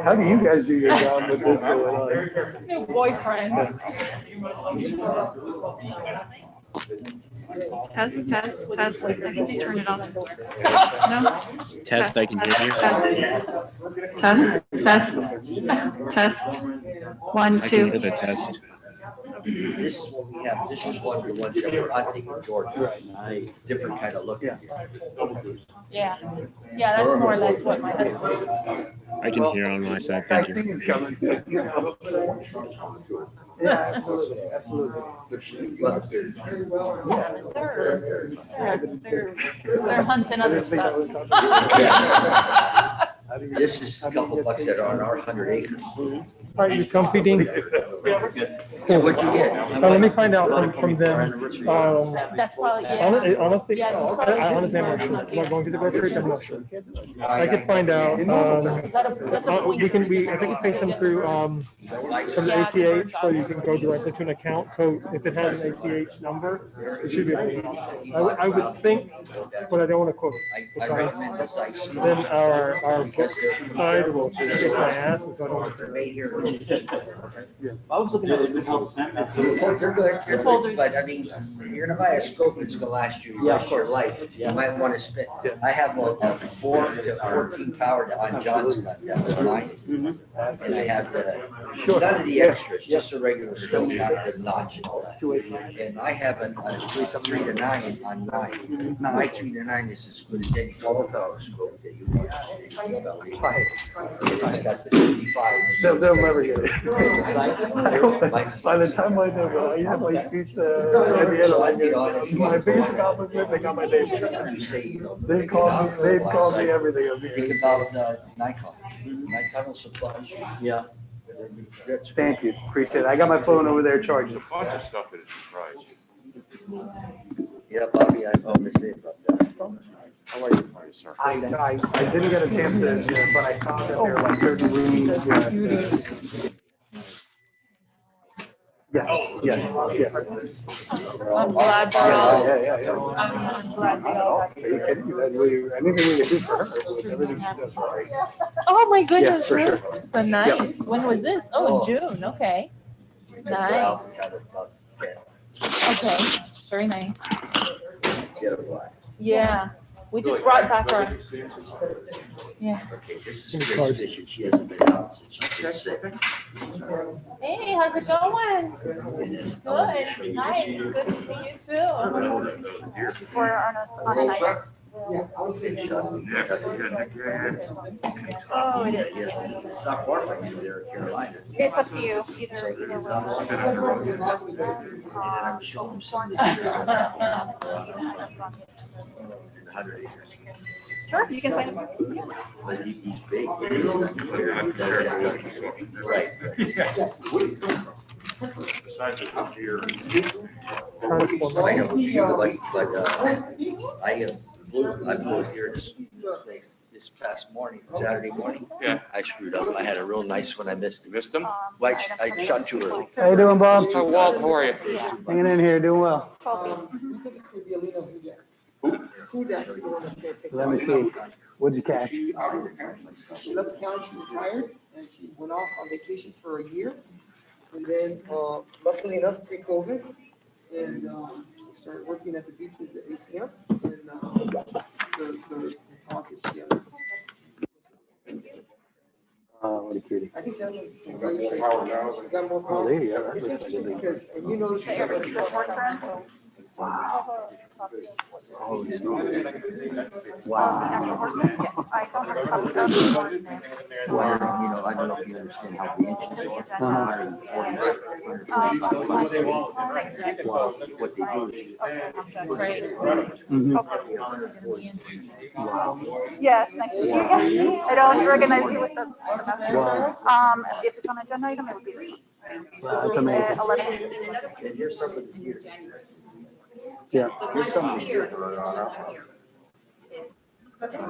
How do you guys do your job with this going on? New boyfriend. Test, test, test. I think they turned it off. No? Test, I can hear you. Test, test, test. One, I can hear two. the test. This is what we have, this is one of the ones that we're hunting in Georgia. Nice. Different kind of look. Yeah. Yeah, that's more or less what my. I can hear on my side. Thank you. Vaccine's coming. Yeah, absolutely, absolutely. They're hunting other stuff. This is a couple bucks that are on our 100 acres. All right, you comfy, Dean? So what'd you get? Let me find out from them. That's probably, yeah. Honestly, Yeah, he's I probably- honestly, I'm not sure. Am I going to the brokerage? I'm not sure. I could find out. Is that a point? I think we pay some through, from the ACH, so you can go directly to an account. So if it has an ACH number, it should be able to. I would think, but I don't want to quote. I recommend this ice. Then our books side will kick my ass, so I don't want to say. Made here. I was looking at it, snap. They're good, but I mean, you're gonna buy a scope that's gonna last you the rest of your life. You might wanna spend, I have a 4 to 14 power on John's gun, that was mine. And I have none of the extras, just a regular scope, not the notch and all that. And I have a 3 to 9 on mine. My 3 to 9 is as good as any 12 power scope that you want. It's got the 55. They'll never get it. By the time I know, I have my speech at the end of my biggest accomplishment, they got my name. You say, you know. They've called me everything. Think about Nikon. Nikon will supply you. Yeah. Thank you, appreciate it. I got my phone over there charging. Bunch of stuff that is surprised. Yeah, Bobby, I always say about that. How are you, sir? I didn't get a chance to, but I saw that there were like certain rooms. Yes, yes. I'm glad they're all, Yeah. I'm glad they all. Are you kidding me? Anything we can do for her, everything she does for her. Oh, my goodness. for sure. So nice. When was this? Oh, in June. Okay. Nice. Okay. Very nice. Yeah. We just brought back our, yeah. Okay, this is Grace Fisher. She hasn't been out since she was sick. Hey, how's it going? Good. Nice. Good to see you too. We're on a night. Oh, it is. It's not far from you there in Carolina. It's up to you. Either way. I'm showing something. 100 acres. Sure, you can sign up. But he's big. He's not right. Besides the year. I know, but I blew here this past morning, Saturday morning. Yeah. I screwed up. I had a real nice one. I missed it. Missed them? Like, I shot too early. How you doing, Bob? Hi, Walt, how are you? Hanging in here, doing well. Let me see. What'd you catch? She left the county, she retired, and she went off on vacation for a year. And then, luckily enough, pre-COVID, and started working at the beaches at ACM. And the talk is, yes. What a cutie. I think that was very safe. She got more power. lady, yeah. It's interesting because, and you know, she's got a Wow. Well, you know, I don't know if you understand how the ancient are. What they do is. Yes, nice to meet you. I don't recognize you with the. If it's on agenda item, it would be great. Wow, that's amazing. 11. And here's something here. Yeah. Here's something here. Wow. That's a big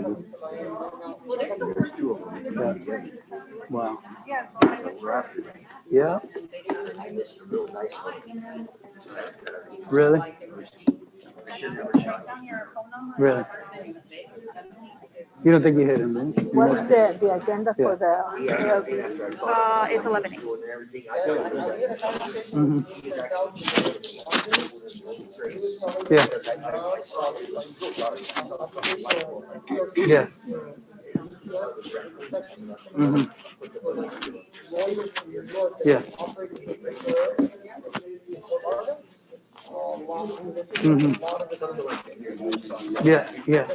one. Wow. Yeah. Really? Really? You don't think you hit him, then? What's the agenda for the ALB? It's 11. Mhm. Yeah. Yeah. Mhm. Yeah. Mhm. Yeah, yeah.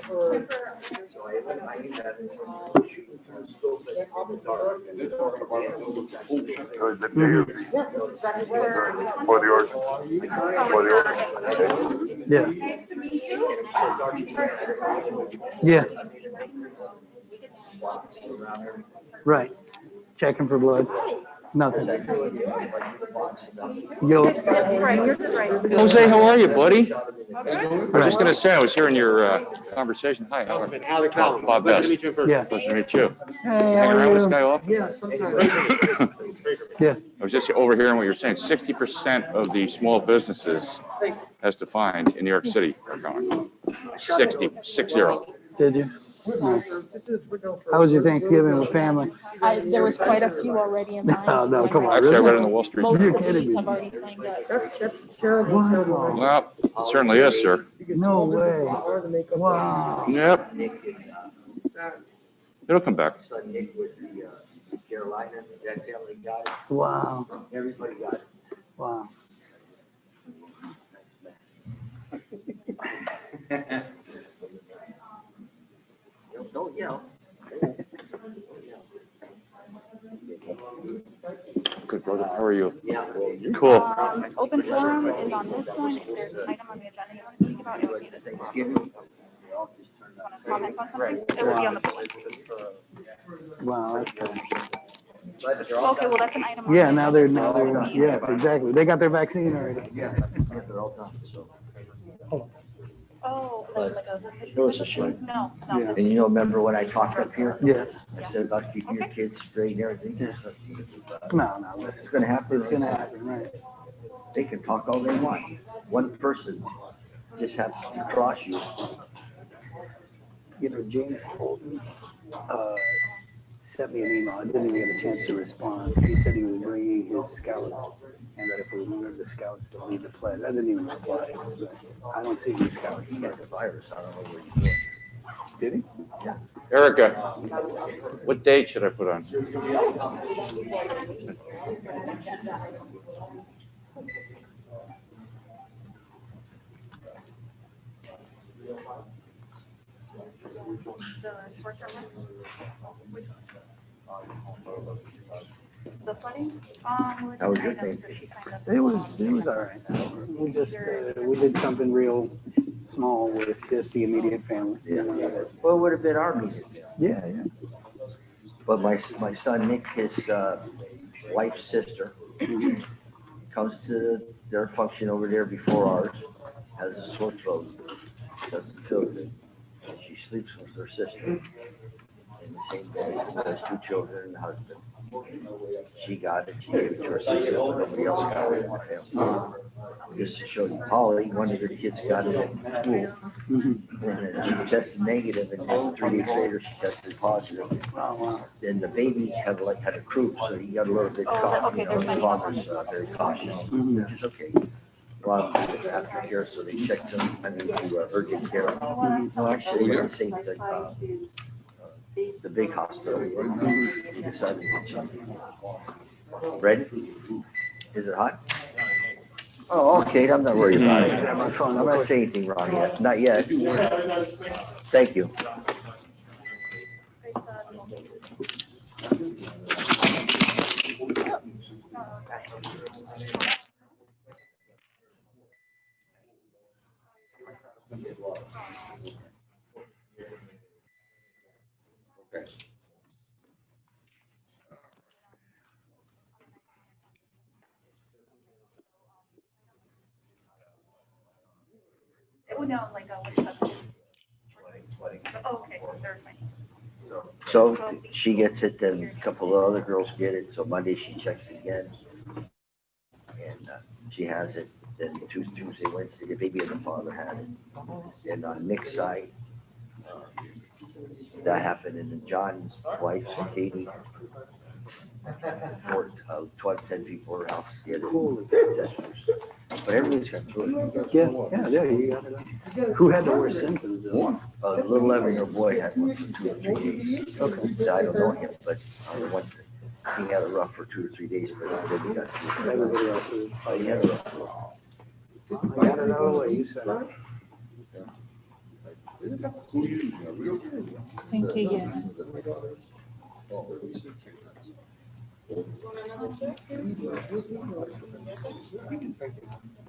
For the ordinance. For the ordinance. Yeah. Yeah. Right. Checking for blood. Nothing. Yo. It's right, yours is right. Jose, how are you, buddy? I was just gonna say, I was hearing your conversation. Hi, how are you? Alex Allen. Bob Pleasure to Best. meet you in person. Yeah. Pleasure to meet you. Hey, Hang how around are with this you? guy often? Yeah, sometimes. Yeah. I was just overhearing what you're saying. 60% of the small businesses, as defined in New York City, are gone. 60, 6-0. Did you? How was your Thanksgiving with family? There was quite a few already in mind. No, no, come on. Actually, I read Really? in the Wall Street. Most You're of kidding these me. have already signed up. That's a terrible, terrible. Wow. Well, it certainly is, sir. Because No small businesses way. are the makeup. Wow. Yep, Sad. it'll come back. Son Nick with the Carolina, that family got it. Wow. Everybody got it. Wow. Don't yell. Good, brother. How are you? Yeah. Cool. Open forum is on this one. If there's an item on the agenda you want to speak about, it would be this one. Thanksgiving. Want to comment on something? It would be on the board. Wow. That's good. Okay, well, that's an item. on Yeah, the now agenda, they're, so it would be- yeah, exactly. They got their vaccine already. Yeah, they're all done, so. Oh, like a. No, it's a shame. No, Yeah. no. And you know, remember when I talked up here? Yeah. I said about keeping your kids straight and everything? No, no, It's listen. gonna happen. It's gonna happen, right? They can talk all they want. One person just has to cross you. You know, James Holden, sent me an email. I didn't even get a chance to respond. He said he was bringing his scouts and that if we wanted the scouts to lead the pledge, I didn't even reply. But I don't see any scouts. He got the virus. I don't know where he's going. Did he? Erica, what date should I put on? The flooding? How was your thing? It was all right. We just, we did something real small with just the immediate family. Yeah. Well, it would have been our meeting. Yeah, yeah. But my son Nick, his wife's sister, comes to their function over there before ours, has a sore throat, doesn't feel good. And she sleeps with her sister in the same bed, has 2 children and a husband. She got it, she gave it to her sister, but nobody else got it in the family. Just to show you, Polly, one of her kids got it at school. Mm-hmm. And then she tested negative, and then 3 days later, she tested positive. Oh, wow. Then the baby had a croup, so he got a little bit cough, okay, you know, they're the signing up father's very cautious, Mhm. which is okay. Well, after care, so they checked him, I mean, to urgent care. No, actually, they saved the big hospital. He decided to get something. Ready? Is it hot? Oh, okay, I'm not worried about it. I'm not saying anything wrong yet, not yet. Thank you. Oh, no, like a, what is that? Oh, okay, they're signing. So she gets it, then a couple of other girls get it, so Monday she checks again. And she has it, then Tuesday, Wednesday, the baby and the father had it. And on Nick's side, that happened, and then John's wife, Katie, 10 people were out the other. But everybody's got through it. Yeah, you got it. Who had the worst symptoms? One, a little 11-year-old boy had one for 2 or 3 days. Okay. I don't know him, but he had a rough for 2 or 3 days, but then he got through it. Everybody else was. He had a rough. I don't know what you said. Thank you, yes.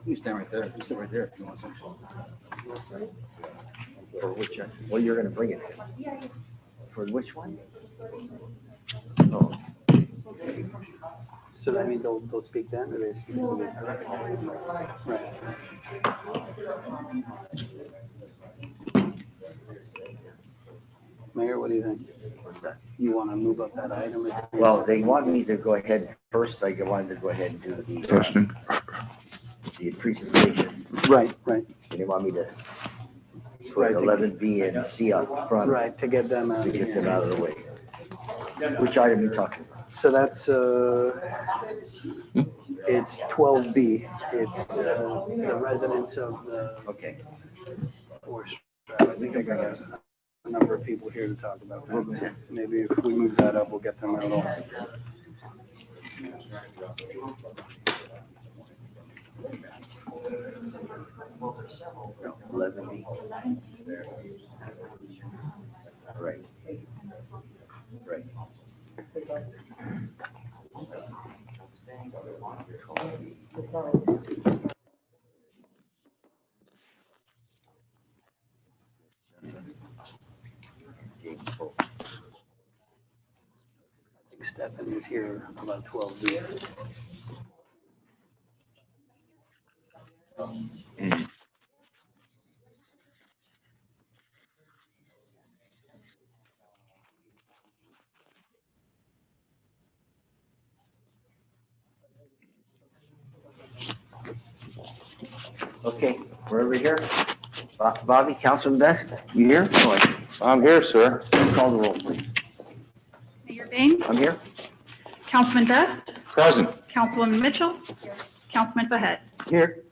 You stand right there. You sit right there if you want to. For which, well, you're gonna bring it. For which one? Oh, So that means they'll speak then, or they speak? Right. Mayor, what do you think? what's that? You want to move up that item? Well, they want me to go ahead first. I wanted to go ahead and do the presentation. Right, right. And they want me to put Right. 11B and C up front. Right, to get them out. To get them out of the way. Which item are you talking about? So that's, it's 12B. It's the residents of the Okay. Forest Drive. I think I got a number of people here to talk about that. Maybe if we move that up, we'll get them out also. No, 11B. Right. Right. I think Stephan is here about 12B. Okay, we're over here. Bobby, Councilman Best, you here? I'm here, sir. Call the roll, please. Mayor Bain, I'm here. Councilman Best, Present. Councilwoman Mitchell, Councilman Behet. Here.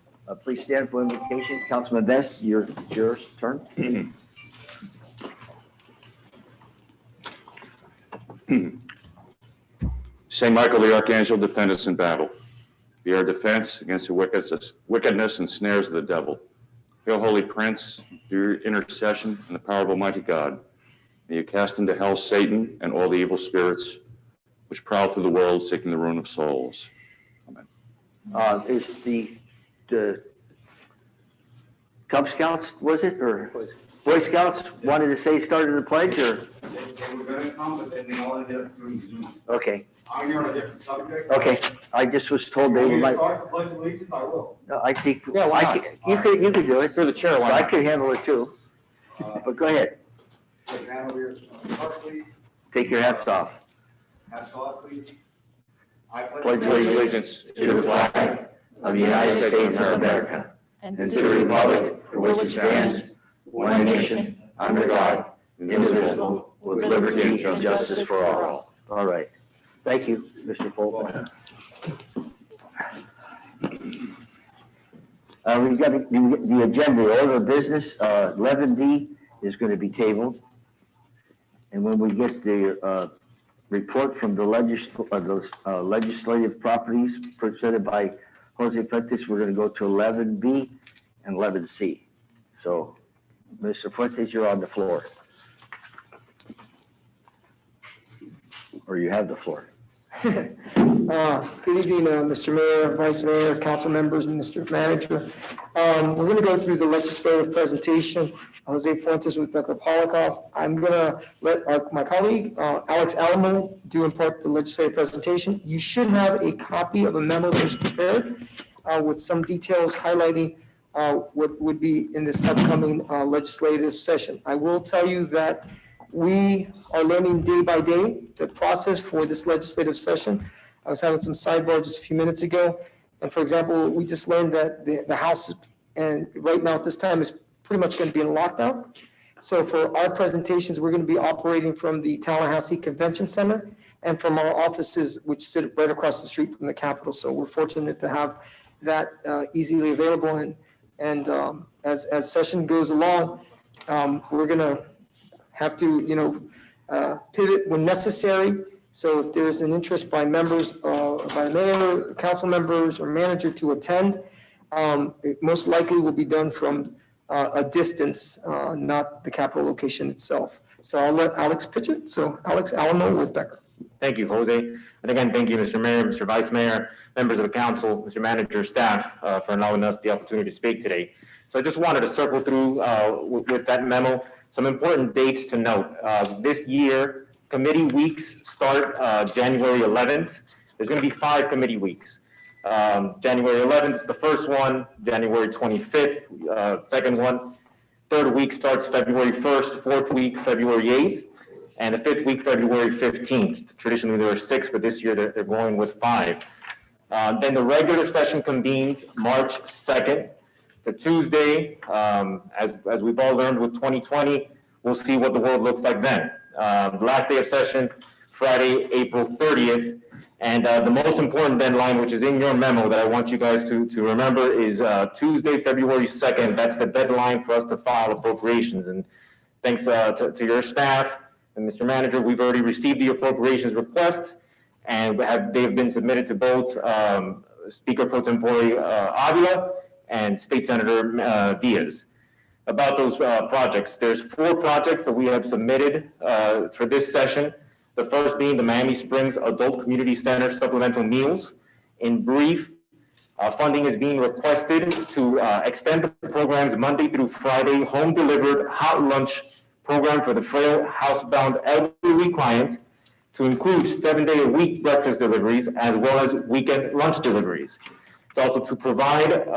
Please stand for invocation. Councilman Best, your turn. Saint Michael the Archangel, defend us in battle. Be our defense against the wickedness and snares of the devil. Hail, Holy Prince, through your intercession and the power of Almighty God, may you cast into hell Satan and all the evil spirits which prowl through the world seeking the ruin of souls. Amen. Is the Cub Scouts, was it, or Boy Scouts wanted to say started the pledge, or? They were gonna come, but then they all ended up doing Zoom. Okay, I'm here on a different subject. okay. I just was told they might, Start the pledge of allegiance, I will. no, I think, Yeah, why not? you could do it. You're the chair, why I not? could handle it too, but go ahead. Take hand over your heart, please. Take your hats off. Hats off, please. I Pledge Allegiance to the flag of the United States of America and to the republic for which it stands, one nation, under God, indivisible, with liberty and justice for all. All right. Thank you, Mr. Fulton. We've got the agenda, the order of business, 11D is going to be tabled. And when we get the report from the legislative properties presented by Jose Fuentes, we're going to go to 11B and 11C. So, Mr. Fuentes, you're on the floor. Or you have the floor. Good evening, Mr. Mayor, Vice Mayor, council members, and Mr. Manager. We're going to go through the legislative presentation. Jose Fuentes with Becker Polikoff. I'm going to let my colleague, Alex Alamo, do in part the legislative presentation. You should have a copy of a memo that was prepared with some details highlighting what would be in this upcoming legislative session. I will tell you that we are learning day by day the process for this legislative session. I was having some sidebar just a few minutes ago. And for example, we just learned that the House, and right now at this time, is pretty much going to be in lockdown. So for our presentations, we're going to be operating from the Tallahassee Convention Center and from our offices, which sit right across the street from the Capitol. So we're fortunate to have that easily available. And as session goes along, we're going to have to, pivot when necessary. So if there's an interest by members, by the mayor, council members, or manager to attend, it most likely will be done from a distance, not the Capitol location itself. So I'll let Alex pitch it. So Alex Alamo with Becker. Thank you, Jose. And again, thank you, Mr. Mayor, Mr. Vice Mayor, members of the council, Mr. Manager, staff, for allowing us the opportunity to speak today. So I just wanted to circle through with that memo some important dates to note. This year, committee weeks start January 11th. There's going to be 5 committee weeks. January 11th is the first one, January 25th, second one. Third week starts February 1st, fourth week, February 8th, and the fifth week, February 15th. Traditionally, there are 6, but this year they're going with 5. Then the regular session convenes March 2nd. The Tuesday, as we've all learned with 2020, we'll see what the world looks like then. The last day of session, Friday, April 30th. And the most important deadline, which is in your memo that I want you guys to remember, is Tuesday, February 2nd. That's the deadline for us to file appropriations. And thanks to your staff and Mr. Manager, we've already received the appropriations requests, and they've been submitted to both Speaker Pro Tempore Avila and State Senator Diaz. About those projects, there's 4 projects that we have submitted for this session. The first being the Miami Springs Adult Community Center supplemental meals. In brief, funding is being requested to extend the program's Monday through Friday home delivered hot lunch program for the frail housebound elderly clients to include 7-day-a-week breakfast deliveries as well as weekend lunch deliveries. It's also to provide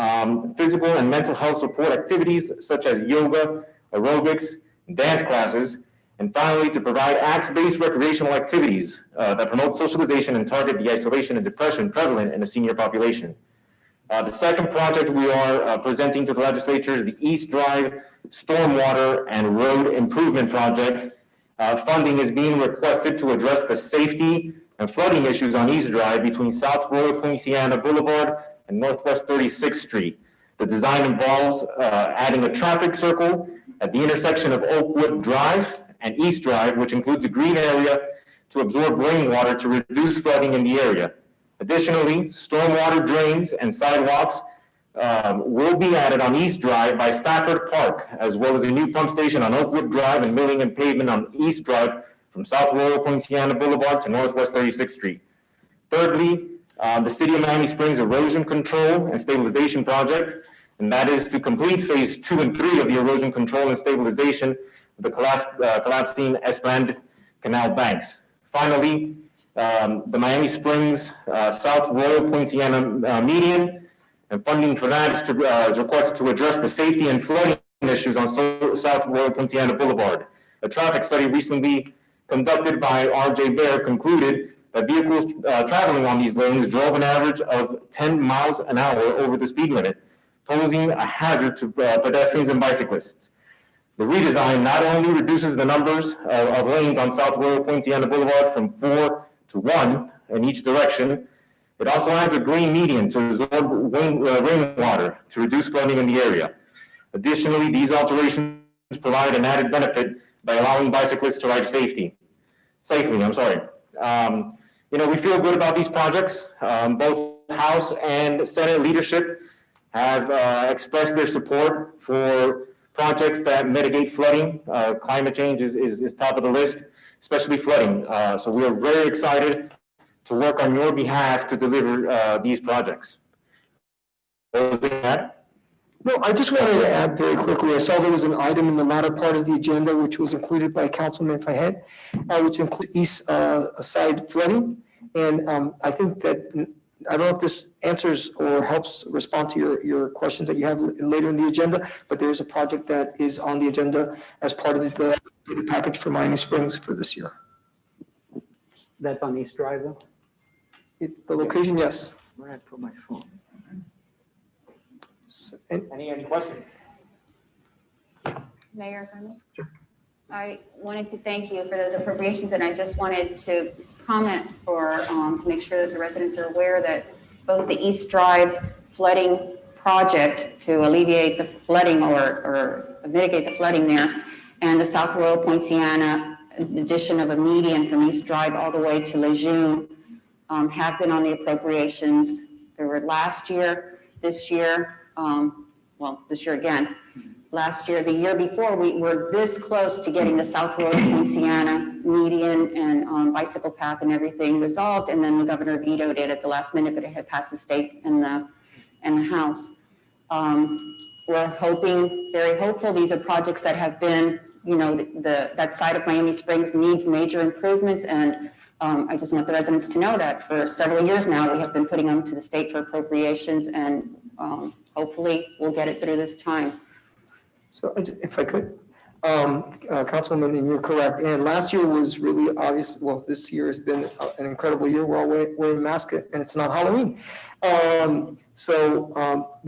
physical and mental health support activities such as yoga, aerobics, dance classes, and finally to provide acts-based recreational activities that promote socialization and target the isolation and depression prevalent in the senior population. The second project we are presenting to the legislature is the East Drive Stormwater and Road Improvement Project. Funding is being requested to address the safety and flooding issues on East Drive between South Royal Poinciana Boulevard and Northwest 36th Street. The design involves adding a traffic circle at the intersection of Oakwood Drive and East Drive, which includes a green area to absorb rainwater to reduce flooding in the area. Additionally, stormwater drains and sidewalks will be added on East Drive by Stafford Park, as well as a new pump station on Oakwood Drive and milling and pavement on East Drive from South Royal Poinciana Boulevard to Northwest 36th Street. Thirdly, the City of Miami Springs Erosion Control and Stabilization Project, and that is to complete phase 2 and 3 of the erosion control and stabilization of the collapsing Esplanade Canal banks. Finally, the Miami Springs South Royal Poinciana median, and funding for that is requested to address the safety and flooding issues on South Royal Poinciana Boulevard. A traffic study recently conducted by R.J. Baer concluded that vehicles traveling on these lanes drove an average of 10 miles an hour over the speed limit, posing a hazard to pedestrians and bicyclists. The redesign not only reduces the numbers of lanes on South Royal Poinciana Boulevard from 4 to 1 in each direction, it also adds a green median to absorb rainwater to reduce flooding in the area. Additionally, these alterations provide an added benefit by allowing bicyclists to ride safely. We feel good about these projects. Both House and Senate leadership have expressed their support for projects that mitigate flooding. Climate change is top of the list, especially flooding. So we are very excited to work on your behalf to deliver these projects. No, I just wanted to add very quickly, I saw there was an item in the latter part of the agenda which was included by Councilman Fahed, which includes east side flooding. And I think that, I don't know if this answers or helps respond to your questions that you have later in the agenda, but there is a project that is on the agenda as part of the package for Miami Springs for this year. That's on East Drive though? The location, yes. Where I put my phone? Any questions? Mayor, I wanted to thank you for those appropriations, and I just wanted to comment to make sure that the residents are aware that both the East Drive flooding project to alleviate the flooding or mitigate the flooding there, and the South Royal Poinciana addition of a median from East Drive all the way to Lejeune have been on the appropriations. There were last year, this year, this year again. Last year, the year before, we were this close to getting the South Royal Poinciana median and bicycle path and everything resolved, and then the governor vetoed it at the last minute, but it had passed the state and the House. We're hoping, very hopeful. These are projects that have been, that side of Miami Springs needs major improvements, and I just want the residents to know that for several years now, we have been putting them to the state for appropriations, and hopefully we'll get it through this time. So if I could, Councilwoman, and you're correct. And last year was really obvious. Well, this year has been an incredible year. We're all wearing masks and it's not Halloween. We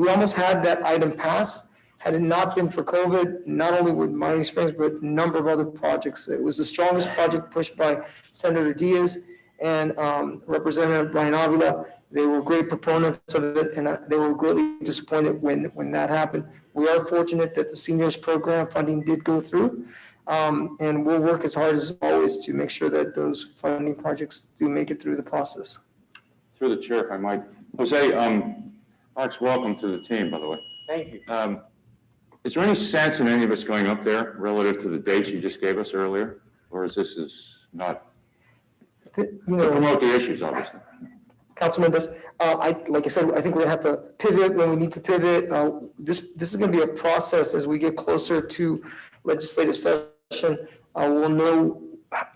almost had that item pass. Had it not been for COVID, not only with Miami Springs, but a number of other projects. It was the strongest project pushed by Senator Diaz and Representative Brian Avila. They were great proponents of it, and they were greatly disappointed when that happened. We are fortunate that the seniors program funding did go through, and we'll work as hard as always to make sure that those funding projects do make it through the process. Through the chair, if I might. Jose, Arch, welcome to the team, by the way. Thank you. Is there any sense in any of us going up there relative to the dates you just gave us earlier? Or is this not, to promote the issues, obviously? Councilman, like I said, I think we're gonna have to pivot when we need to pivot. This is gonna be a process as we get closer to legislative session. We'll know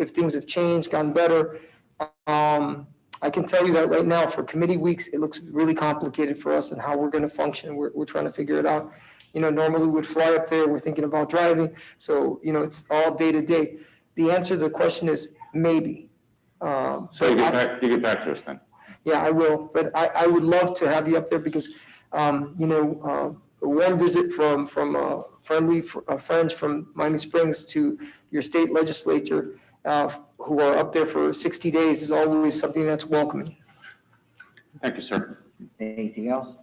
if things have changed, gotten better. I can tell you that right now for committee weeks, it looks really complicated for us and how we're gonna function. We're trying to figure it out. Normally we would fly up there, we're thinking about driving. So, it's all day to day. The answer to the question is maybe. So you get back to us then. Yeah, I will, but I would love to have you up there because, one visit from friends from Miami Springs to your state legislature who are up there for 60 days is always something that's welcoming. Thank you, sir. Anything else?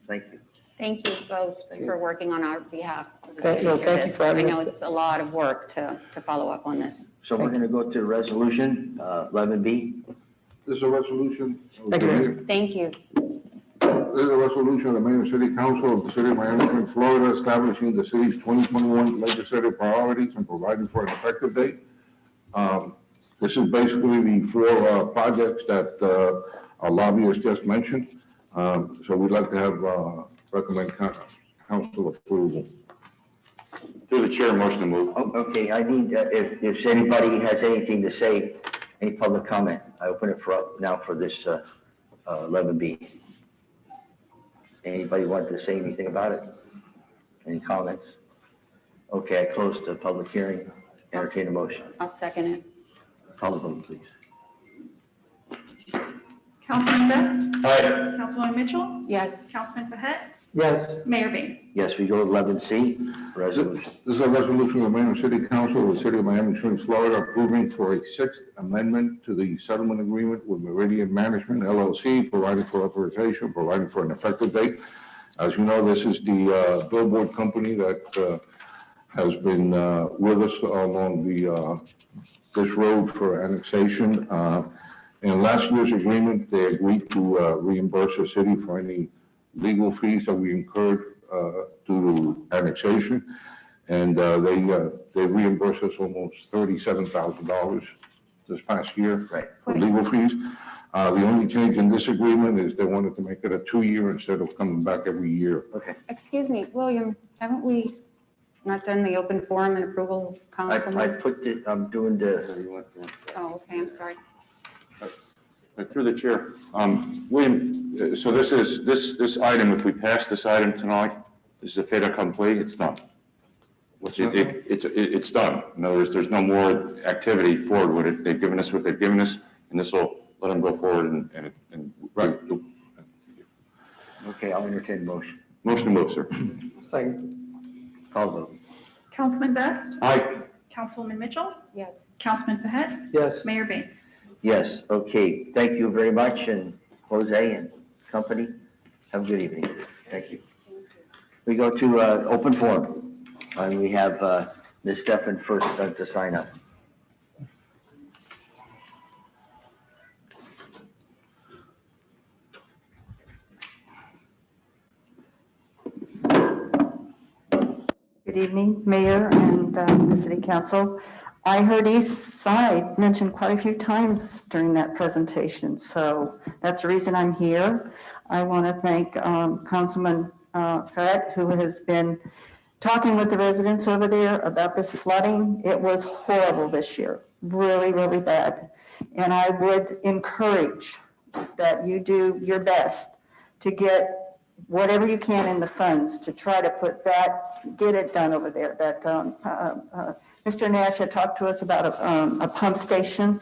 Thank you. Thank you both for working on our behalf. Thank you for having us. I know it's a lot of work to follow up on this. So we're going to go to resolution 11B. This is a resolution. Thank you, Mayor. Thank you. This is a resolution of the Mayor and City Council of the City of Miami Springs, Florida, establishing the city's 2021 legislative priorities and providing for an effective date. This is basically the four projects that our lobbyist just mentioned. So we'd like to have recommend council approval. Through the chair, motion to move. Okay, I need, if anybody has anything to say, any public comment, I open it now for this 11B. Anybody want to say anything about it? Any comments? Okay, I closed the public hearing. Entertain a motion. I'll second it. Call the vote, please. Councilman Best? Aye. Councilwoman Mitchell? Yes. Councilman Behet? Yes. Mayor Bain? Yes, we go to 11C, resolution. This is a resolution of the Mayor and City Council of the City of Miami Springs, Florida, approving for a sixth amendment to the settlement agreement with Meridian Management LLC, providing for authorization, providing for an effective date. As you know, this is the billboard company that has been with us along this road for annexation. In last year's agreement, they agreed to reimburse the city for any legal fees that we incurred due to annexation. And they reimbursed us almost $37,000 this past year for legal fees. The only change in this agreement is they wanted to make it a 2-year instead of coming back every year. Okay. Excuse me, William, haven't we not done the open forum and approval council? I put it, I'm doing the. Oh, okay, I'm sorry. Through the chair, William. So this item. If we pass this item tonight, this is a fait accompli. It's done. It's done. In other words, there's no more activity forward with it. They've given us what they've given us, and this will let them go forward and right. Okay, I'll entertain the motion. Motion to move, sir. Second. Call the vote. Councilman Best, Aye. Councilwoman Mitchell, Yes. Councilman Behet, Yes. Mayor Baines. Yes, okay. Thank you very much, and Jose and company, have a good evening. Thank you. We go to open forum, and we have Ms. Steffen first to sign up. Good evening, Mayor and the City Council. I heard East Side mentioned quite a few times during that presentation, so that's the reason I'm here. I want to thank Councilman Fred, who has been talking with the residents over there about this flooding. It was horrible this year, really, really bad. And I would encourage that you do your best to get whatever you can in the funds to try to put that, get it done over there. That Mr. Nash had talked to us about a pump station.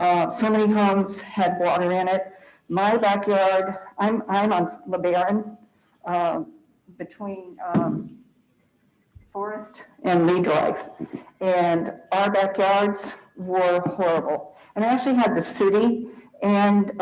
So many homes had water in it. My backyard, I'm on LeBaron, between Forest and Lee Drive. And our backyards were horrible. And I actually had the city and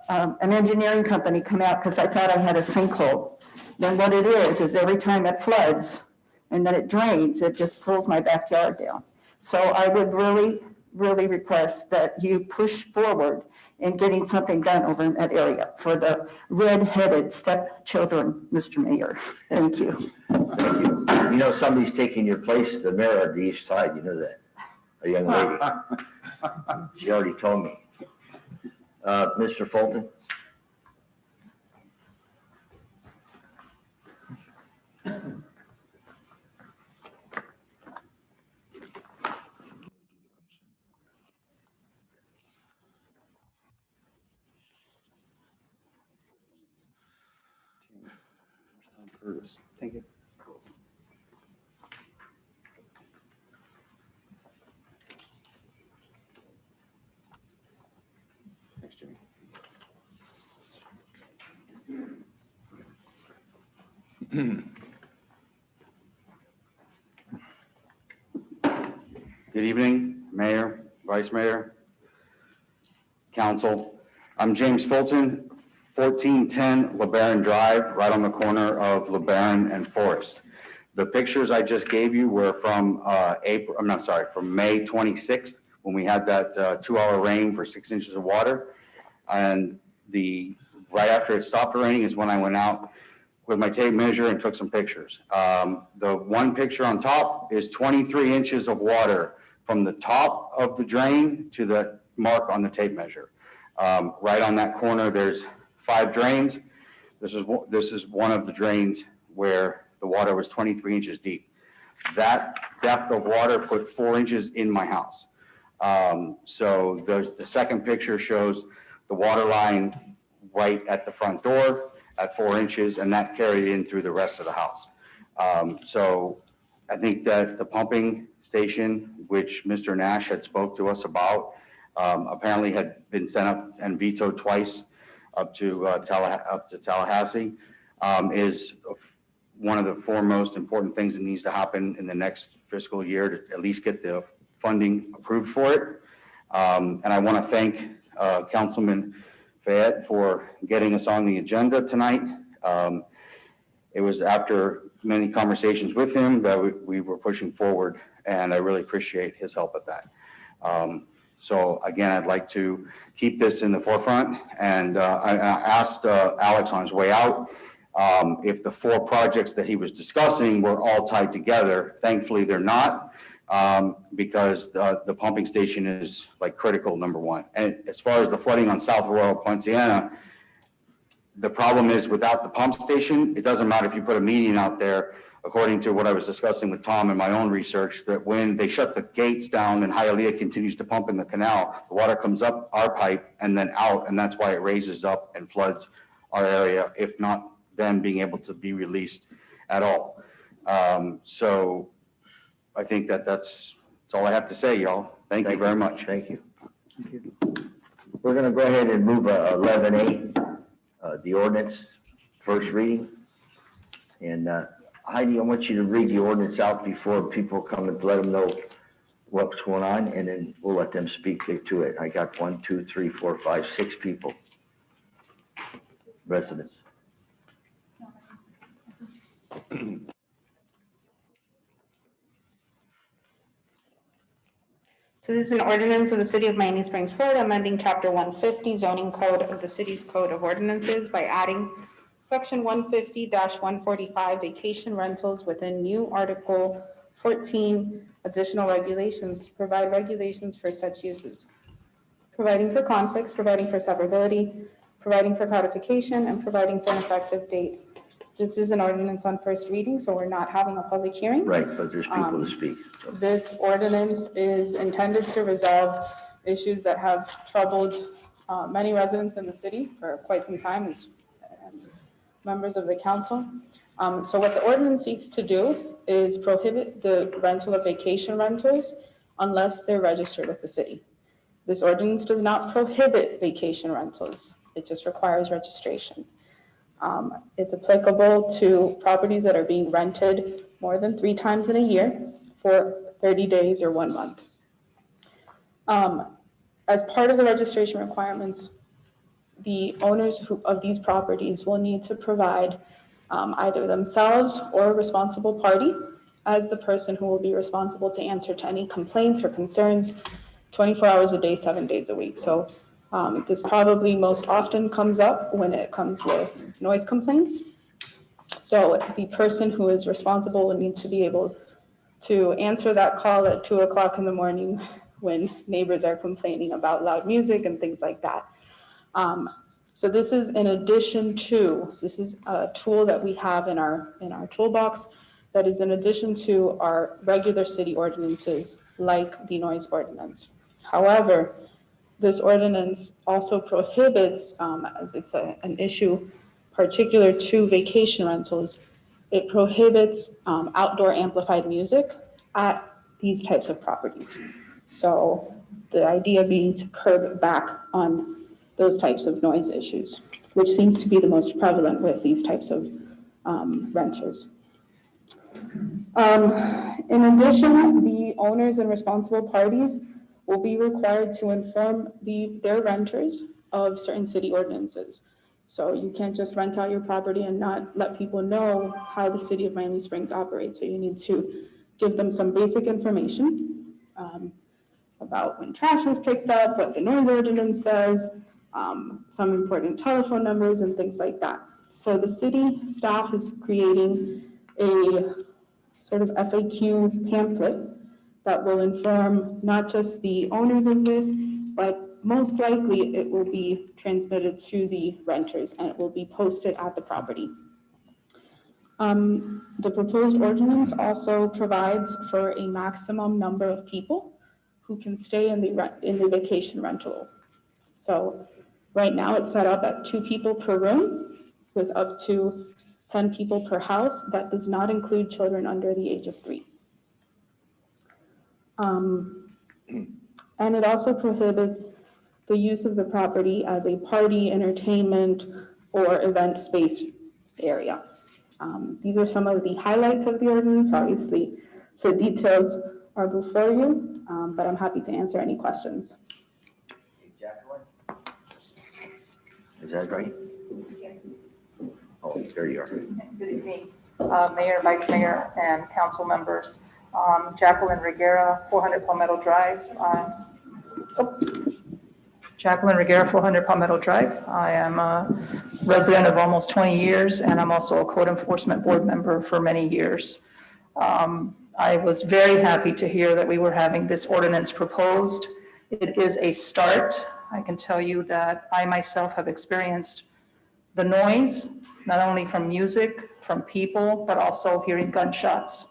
an engineering company come out because I thought I had a sinkhole. Then what it is every time it floods and then it drains, it just pulls my backyard down. So I would really, really request that you push forward in getting something done over in that area for the red-headed stepchildren, Mr. Mayor. Thank you. Thank you. You know, somebody's taking your place, the mayor of the east side, you know that? A young lady. She already told me. Mr. Fulton? Curtis. Thank you. Thanks, Jimmy. Good evening, Mayor, Vice Mayor, Council. I'm James Fulton, 1410 LeBaron Drive, right on the corner of LeBaron and Forest. The pictures I just gave you were from from May 26th, when we had that 2-hour rain for 6 inches of water. And right after it stopped raining is when I went out with my tape measure and took some pictures. The one picture on top is 23 inches of water from the top of the drain to the mark on the tape measure. Right on that corner, there's 5 drains. This is one of the drains where the water was 23 inches deep. That depth of water put 4 inches in my house. So the second picture shows the water line right at the front door at 4 inches, and that carried in through the rest of the house. So I think that the pumping station, which Mr. Nash had spoke to us about, apparently had been sent up and vetoed twice up to Tallahassee, is one of the foremost important things that needs to happen in the next fiscal year to at least get the funding approved for it. And I want to thank Councilman Fayette for getting us on the agenda tonight. It was after many conversations with him that we were pushing forward, and I really appreciate his help at that. So again, I'd like to keep this in the forefront, and I asked Alex on his way out if the 4 projects that he was discussing were all tied together. Thankfully, they're not, because the pumping station is like critical, number 1. And as far as the flooding on South Royal Poinciana, the problem is without the pump station, it doesn't matter if you put a median out there, according to what I was discussing with Tom in my own research, that when they shut the gates down and Hialeah continues to pump in the canal, the water comes up our pipe and then out, and that's why it raises up and floods our area, if not them being able to be released at all. So I think that's all I have to say, y'all. Thank you very much. Thank you. We're going to go ahead and move 11A, the ordinance, first reading. And Heidi, I want you to read the ordinance out before people come and let them know what's going on, and then we'll let them speak to it. I got 1, 2, 3, 4, 5, 6 people, residents. So this is an ordinance of the City of Miami Springs, Florida, amending Chapter 150 zoning code of the city's code of ordinances by adding Section 150-145 vacation rentals within new Article 14 additional regulations to provide regulations for such uses, providing for conflicts, providing for severability, providing for codification, and providing for an effective date. This is an ordinance on first reading, so we're not having a public hearing. Right, but there's people to speak. So. This ordinance is intended to resolve issues that have troubled many residents in the city for quite some time as members of the council. So what the ordinance seeks to do is prohibit the rental of vacation rentals unless they're registered with the city. This ordinance does not prohibit vacation rentals. It just requires registration. It's applicable to properties that are being rented more than 3 times in a year for 30 days or 1 month. As part of the registration requirements, the owners of these properties will need to provide either themselves or a responsible party as the person who will be responsible to answer to any complaints or concerns 24 hours a day, 7 days a week. So this probably most often comes up when it comes with noise complaints. So the person who is responsible will need to be able to answer that call at 2 o'clock in the morning when neighbors are complaining about loud music and things like that. So this is in addition to, this is a tool that we have in our toolbox that is in addition to our regular city ordinances like the noise ordinance. However, this ordinance also prohibits, as it's an issue particular to vacation rentals, it prohibits outdoor amplified music at these types of properties. So the idea being to curb back on those types of noise issues, which seems to be the most prevalent with these types of renters. In addition, the owners and responsible parties will be required to inform their renters of certain city ordinances. So you can't just rent out your property and not let people know how the city of Miami Springs operates. So you need to give them some basic information about when trash is picked up, what the noise ordinance says, some important telephone numbers and things like that. So the city staff is creating a sort of FAQ pamphlet that will inform not just the owners of this, but most likely it will be transmitted to the renters and it will be posted at the property. The proposed ordinance also provides for a maximum number of people who can stay in the vacation rental. So right now it's set up at 2 people per room with up to 10 people per house. That does not include children under the age of 3. And it also prohibits the use of the property as a party, entertainment, or event space area. These are some of the highlights of the ordinance. Obviously, the details are before you, but I'm happy to answer any questions. Is that right? Oh, there you are. Good evening, Mayor, Vice Mayor, and council members. Jacqueline Reguera, 400 Palmetto Drive. Jacqueline Reguera, 400 Palmetto Drive. I am a resident of almost 20 years, and I'm also a code enforcement board member for many years. I was very happy to hear that we were having this ordinance proposed. It is a start. I can tell you that I myself have experienced the noise, not only from music, from people, but also hearing gunshots.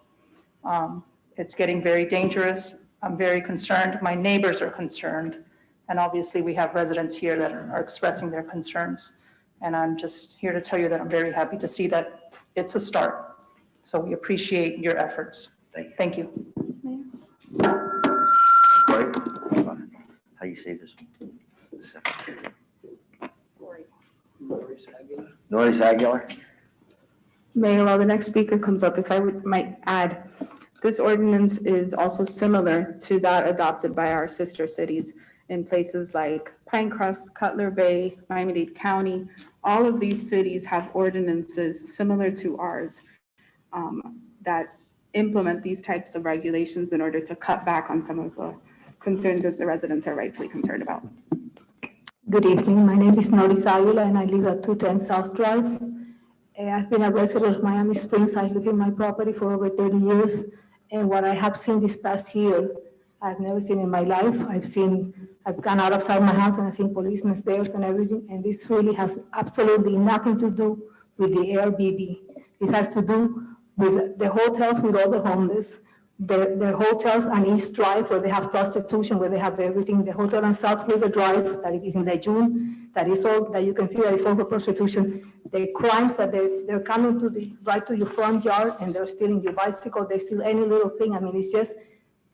It's getting very dangerous. I'm very concerned. My neighbors are concerned. And obviously we have residents here that are expressing their concerns. And I'm just here to tell you that I'm very happy to see that it's a start. So we appreciate your efforts. Thank you. Corey, how you say this? Norris Aguilar. Mayor, while the next speaker comes up, if I might add, this ordinance is also similar to that adopted by our sister cities in places like Pinecrest, Cutler Bay, Miami-Dade County. All of these cities have ordinances similar to ours that implement these types of regulations in order to cut back on some of the concerns that the residents are rightfully concerned about. Good evening. My name is Noris Aguila, and I live at 210 South Drive. I've been a resident of Miami Springs. I live in my property for over 30 years. And what I have seen this past year, I've never seen in my life. I've gone outside my house and I've seen policemen stairs and everything. And this really has absolutely nothing to do with the Airbnb. This has to do with the hotels, with all the homeless, the hotels on East Drive where they have prostitution, where they have everything. The hotel on South River Drive that is in Lejeune, that is all that you can see that is all for prostitution. The crimes that they're coming to right to your front yard and they're stealing your bicycle, they steal any little thing. I mean, it's just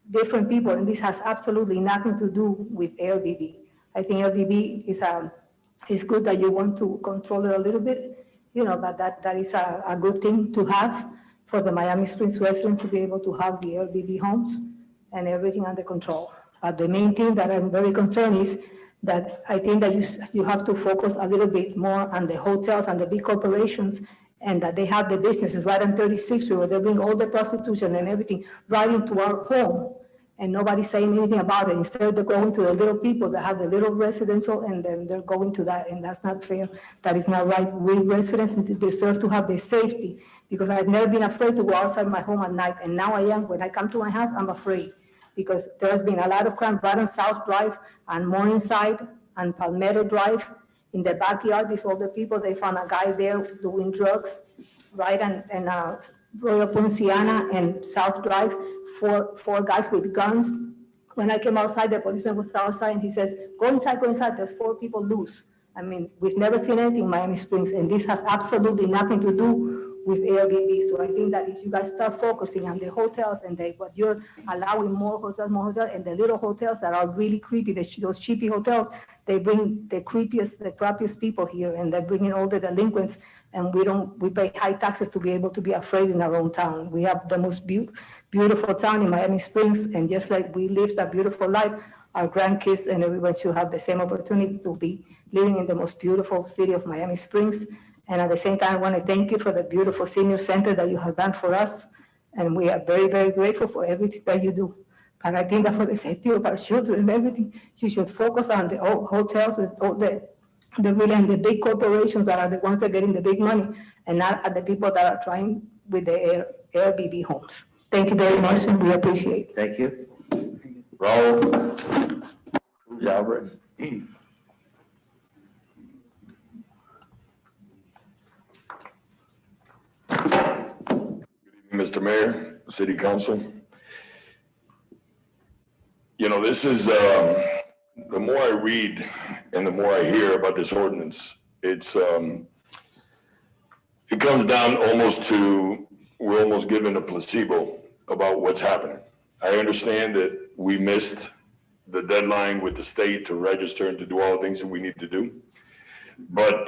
different people, and this has absolutely nothing to do with Airbnb. I think Airbnb is good that you want to control it a little bit, but that is a good thing to have for the Miami Springs residents to be able to have the Airbnb homes and everything under control. But the main thing that I'm very concerned is that I think that you have to focus a little bit more on the hotels and the big corporations, and that they have the businesses right on 36th where they bring all the prostitution and everything right into our home, and nobody's saying anything about it. Instead, they're going to the little people that have the little residential, and then they're going to that, and that's not fair. That is not right. We residents deserve to have the safety, because I've never been afraid to go outside my home at night, and now I am. When I come to my house, I'm afraid, because there has been a lot of crime right on South Drive, and Morningside, and Palmetto Drive. In the backyard, these older people, they found a guy there doing drugs, right, and Royal Ponciana and South Drive, four guys with guns. When I came outside, the policeman was outside, and he says, go inside, there's 4 people loose. I mean, we've never seen anything in Miami Springs, and this has absolutely nothing to do with Airbnb. So I think that if you guys start focusing on the hotels and what you're allowing more hotels, and the little hotels that are really creepy, those cheapy hotels, they bring the crappiest people here, and they're bringing all the delinquents, and we pay high taxes to be able to be afraid in our own town. We have the most beautiful town in Miami Springs, and just like we lived a beautiful life, our grandkids and everyone should have the same opportunity to be living in the most beautiful city of Miami Springs. And at the same time, I want to thank you for the beautiful senior center that you have done for us. And we are very, very grateful for everything that you do. But I think that for the safety of our children and everything, you should focus on the hotels and all the big corporations that are the ones that are getting the big money, and not at the people that are trying with the Airbnb homes. Thank you very much, and we appreciate it. Thank you. Raul. Albert. Mr. Mayor, City Council. This is, the more I read and the more I hear about this ordinance, it comes down almost to, we're almost given a placebo about what's happening. I understand that we missed the deadline with the state to register and to do all the things that we need to do. But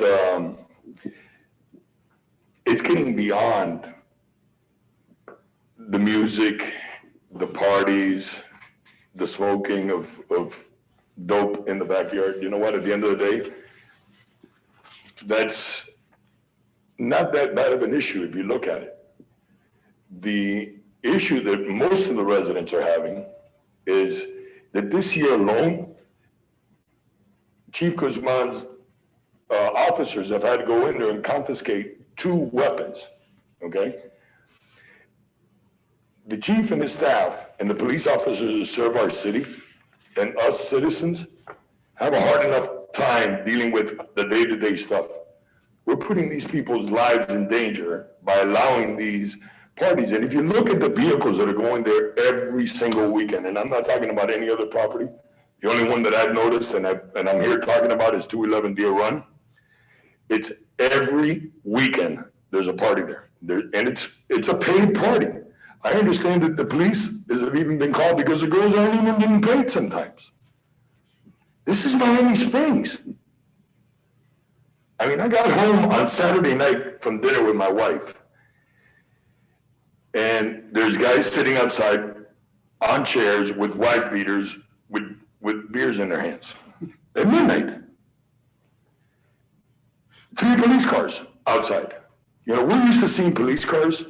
it's getting beyond the music, the parties, the smoking of dope in the backyard. You know what? At the end of the day, that's not that bad of an issue if you look at it. The issue that most of the residents are having is that this year alone, Chief Guzman's officers have had to go in there and confiscate 2 weapons, okay? The chief and his staff and the police officers who serve our city and us citizens have a hard enough time dealing with the day-to-day stuff. We're putting these people's lives in danger by allowing these parties. And if you look at the vehicles that are going there every single weekend, and I'm not talking about any other property, the only one that I've noticed and I'm here talking about is 211 Deer Run. It's every weekend there's a party there. And it's a paid party. I understand that the police have even been called because the girls aren't even getting paid sometimes. This is Miami Springs. I mean, I got home on Saturday night from dinner with my wife, And there's guys sitting outside on chairs with wife beaters with beers in their hands at midnight. 3 police cars outside. You know, we're used to seeing police cars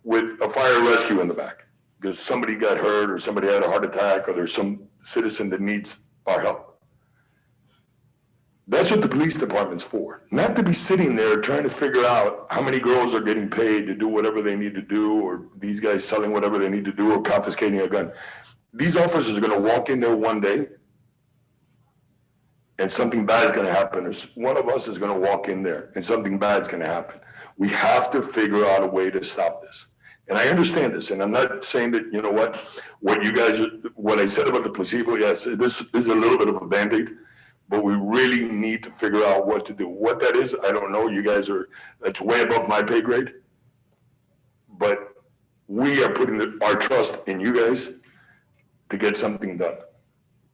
with a fire rescue in the back because somebody got hurt or somebody had a heart attack or there's some citizen that needs our help. That's what the police department's for, not to be sitting there trying to figure out how many girls are getting paid to do whatever they need to do, or these guys selling whatever they need to do, or confiscating a gun. These officers are gonna walk in there one day and something bad is gonna happen. One of us is gonna walk in there and something bad is gonna happen. We have to figure out a way to stop this. And I understand this, and I'm not saying that, you know what I said about the placebo, yes, this is a little bit of a Band-Aid. But we really need to figure out what to do. What that is, I don't know. You guys that's way above my pay grade. But we are putting our trust in you guys to get something done.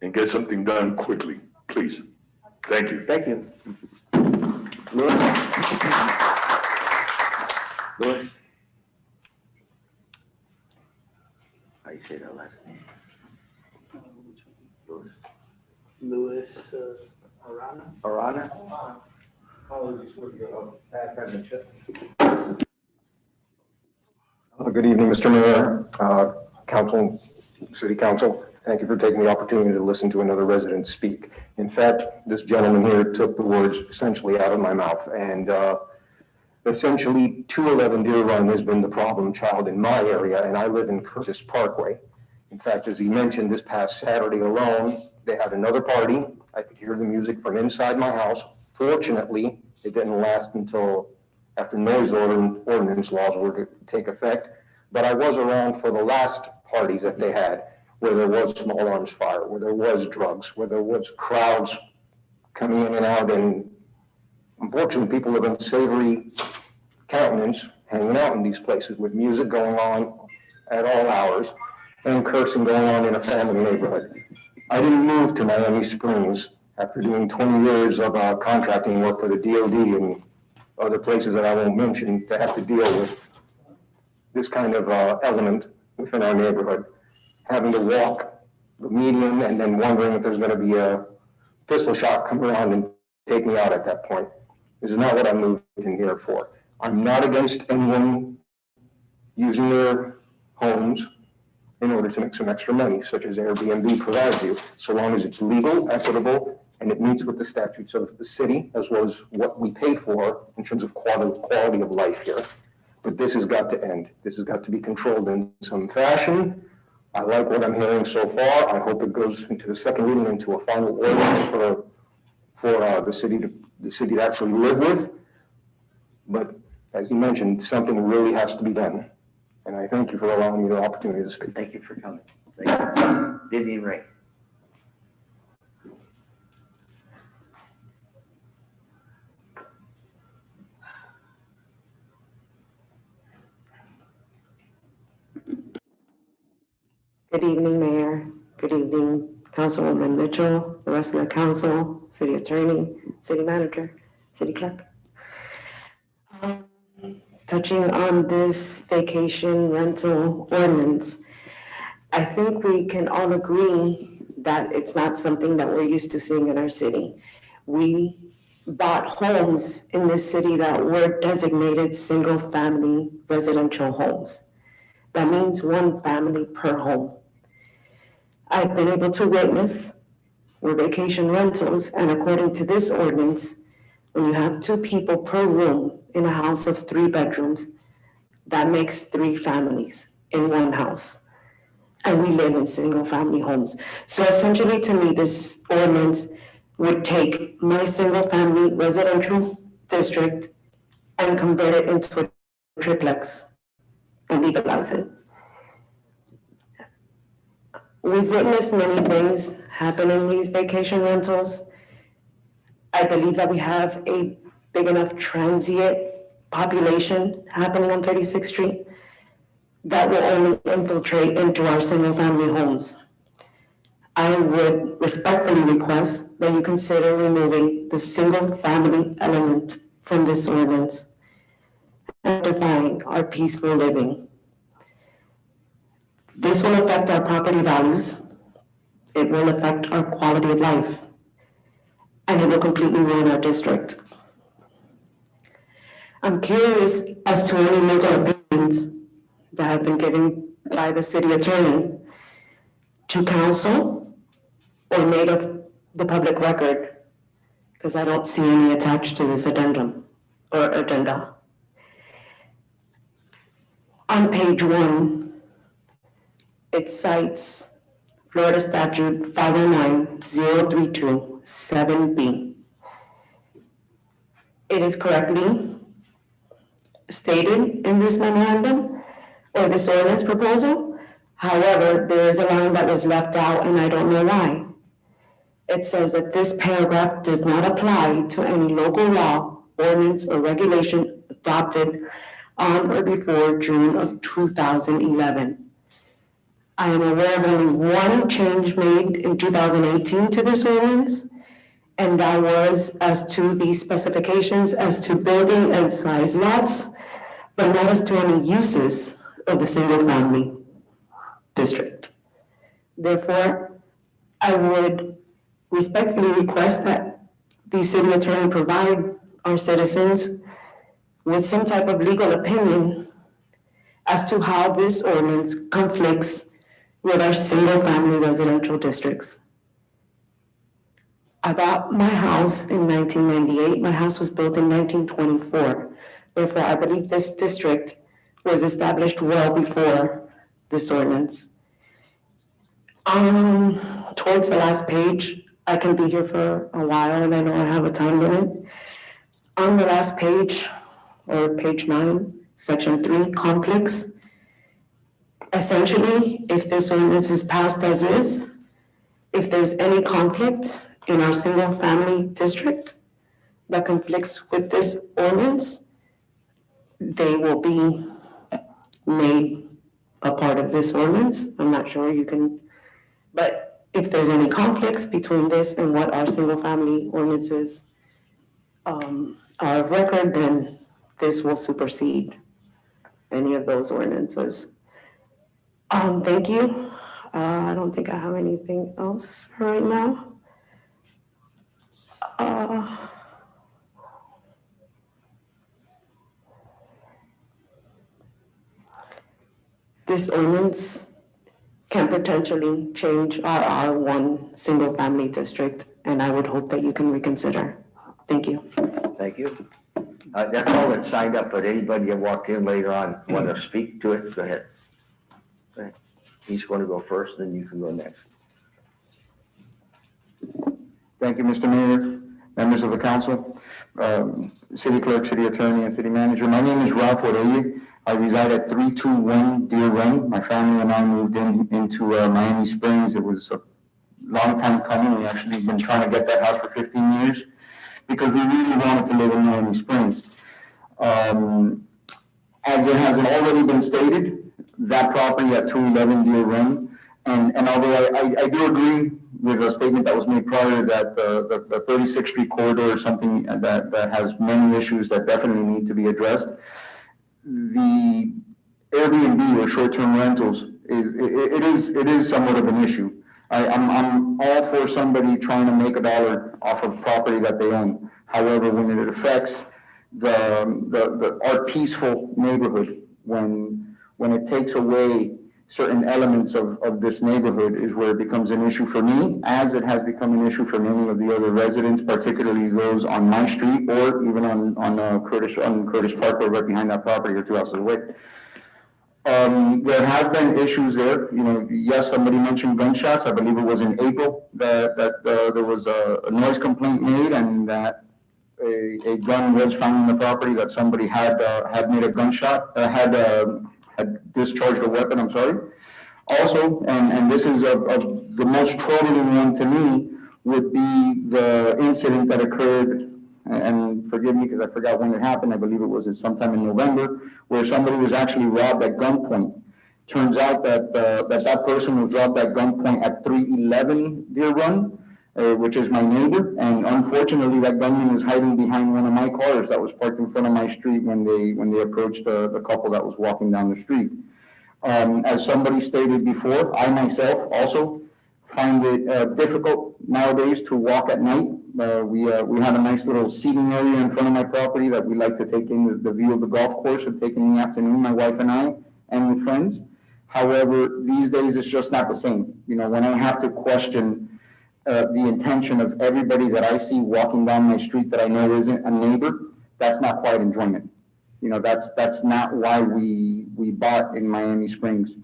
And get something done quickly, please. Thank you. Thank you. Louis? Louis? How you say that last name? Louis Arana? Good evening, Mr. Mayor, Council, City Council. Thank you for taking the opportunity to listen to another resident speak. In fact, this gentleman here took the words essentially out of my mouth. And essentially, 211 Deer Run has been the problem child in my area, and I live in Curtis Parkway. In fact, as he mentioned, this past Saturday alone, they had another party. I could hear the music from inside my house. Fortunately, it didn't last until after noise ordinance laws were to take effect. But I was around for the last parties that they had, where there was small arms fire, where there was drugs, where there was crowds coming in and out. And unfortunately, people with unsavory countenance hanging out in these places with music going on at all hours and cursing going on in a family neighborhood. I didn't move to Miami Springs after doing 20 years of contracting work for the DOD and other places that I won't mention to have to deal with this kind of element within our neighborhood. Having to walk the median and then wondering if there's going to be a pistol shot come around and take me out at that point. This is not what I moved in here for. I'm not against anyone using their homes in order to make some extra money, such as Airbnb provides you, so long as it's legal, equitable, and it meets with the statutes of the city, as well as what we pay for in terms of quality of life here. But this has got to end. This has got to be controlled in some fashion. I like what I'm hearing so far. I hope it goes into the second reading into a final ordinance for the city to actually live with. But as you mentioned, something really has to be done. And I thank you for allowing me the opportunity to speak. Thank you for coming. Thank you. Vivian Ray. Good evening, Mayor. Good evening, Councilwoman Mitchell, the rest of the council, city attorney, city manager, city clerk. Touching on this vacation rental ordinance, I think we can all agree that it's not something that we're used to seeing in our city. We bought homes in this city that were designated single-family residential homes. That means one family per home. I've been able to witness where vacation rentals, and according to this ordinance, when you have 2 people per room in a house of 3 bedrooms, that makes 3 families in one house. And we live in single family homes. So essentially to me, this ordinance would take my single family residential district and convert it into a triplex and legalize it. We've witnessed many things happen in these vacation rentals. I believe that we have a big enough transient population happening on 36th Street that will only infiltrate into our single family homes. I would respectfully request that you consider removing the single family element from this ordinance and define our peaceful living This will affect our property values. It will affect our quality of life. And it will completely ruin our district. I'm curious as to any legal opinions that have been given by the city attorney to council or made of the public record, because I don't see any attached to this addendum or agenda. On page 1, it cites Florida Statute 509-032-7B. It is correctly stated in this memorandum or this ordinance proposal. However, there is a line that was left out and I don't know why. It says that this paragraph does not apply to any local law, ordinance, or regulation adopted on or before June of 2011. I am aware of only one change made in 2018 to this ordinance, and that was as to the specifications as to building and size lots, but not as to any uses of the single-family district. Therefore, I would respectfully request that the city attorney provide our citizens with some type of legal opinion as to how this ordinance conflicts with our single-family residential districts. I bought my house in 1998. My house was built in 1924. Therefore, I believe this district was established well before this ordinance. Towards the last page, I can be here for a while and I know I have a time limit. On the last page, or page 9, section 3, conflicts. Essentially, if this ordinance is passed as is, if there's any conflict in our single family district that conflicts with this ordinance, they will be made a part of this ordinance. I'm not sure you can, but if there's any conflicts between this and what our single family ordinances are of record, then this will supersede any of those ordinances. Thank you. I don't think I have anything else right now. This ordinance can potentially change our R1 single family district, and I would hope that you can reconsider. Thank you. Thank you. That's all that signed up, but anybody that walked in later on want to speak to it, go ahead. Go ahead. He's going to go first, then you can go next. Thank you, Mr. Mayor, members of the council, city clerk, city attorney, and city manager. My name is Ralph Orelli. I reside at 321 Deer Run. My family and I moved into Miami Springs. It was a long time coming. We actually been trying to get that house for 15 years because we really wanted to live in Miami Springs. As it has already been stated, that property at 211 Deer Run, and although I do agree with a statement that was made prior that the 36th Street corridor is something that has many issues that definitely need to be addressed, the Airbnb or short-term rentals it is somewhat of an issue. I'm all for somebody trying to make a dollar off of property that they own. However, when it affects our peaceful neighborhood, when it takes away certain elements of this neighborhood, is where it becomes an issue for me, as it has become an issue for many of the other residents, particularly those on my street or even on Curtis Parkway, right behind that property or 2 houses away. There have been issues there. You know, yes, somebody mentioned gunshots. I believe it was in April that there was a noise complaint made and that a gun was found on the property, that somebody had made a gunshot, had discharged a weapon, I'm sorry. Also, and this is the most troubling one to me, would be the incident that occurred, and forgive me because I forgot when it happened, I believe it was sometime in November, where somebody was actually robbed at gunpoint. Turns out that that person was robbed at gunpoint at 311 Deer Run, which is my neighbor, and unfortunately that gunman was hiding behind one of my cars that was parked in front of my street when they approached the couple that was walking down the street. As somebody stated before, I myself also find it difficult nowadays to walk at night. We have a nice little seating area in front of my property that we like to take in the view of the golf course and take in the afternoon, my wife and I, and with friends. However, these days it's just not the same. You know, when I have to question the intention of everybody that I see walking down my street that I know isn't a neighbor, that's not quiet enjoyment. You know, that's not why we bought in Miami Springs.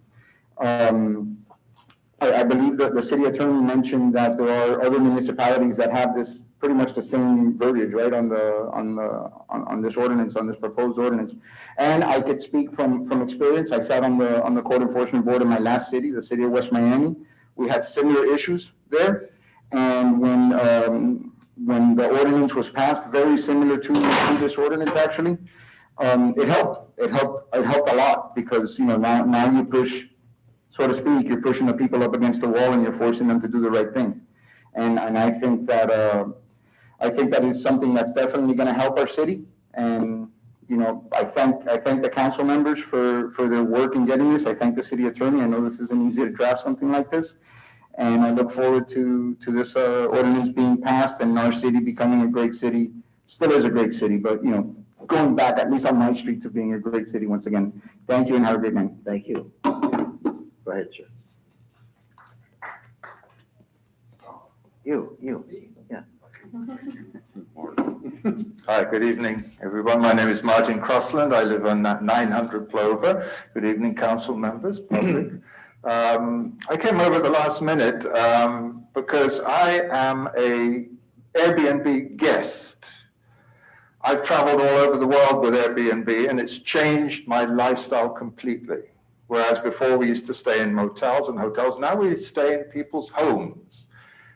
I believe that the city attorney mentioned that there are other municipalities that have this pretty much the same verbiage, right, on this ordinance, on this proposed ordinance. And I could speak from experience. I sat on the code enforcement board in my last city, the city of West Miami. We had similar issues there. And when the ordinance was passed, very similar to this ordinance actually, it helped. It helped a lot because, you know, now you push, so to speak, you're pushing the people up against the wall and you're forcing them to do the right thing. And I think that is something that's definitely going to help our city. And, you know, I thank the council members for their work in getting this. I thank the city attorney. I know this isn't easy to draft something like this. And I look forward to this ordinance being passed and our city becoming a great city. Still is a great city, but, you know, going back, at least on my street, to being a great city once again. Thank you and have a great night. Thank you. Go ahead, sir. You, yeah. Hi, good evening, everyone. My name is Martin Crossland. I live on 900 Plover. Good evening, council members, public. I came over at the last minute because I am a Airbnb guest. I've traveled all over the world with Airbnb and it's changed my lifestyle completely. Whereas before we used to stay in motels and hotels, now we stay in people's homes.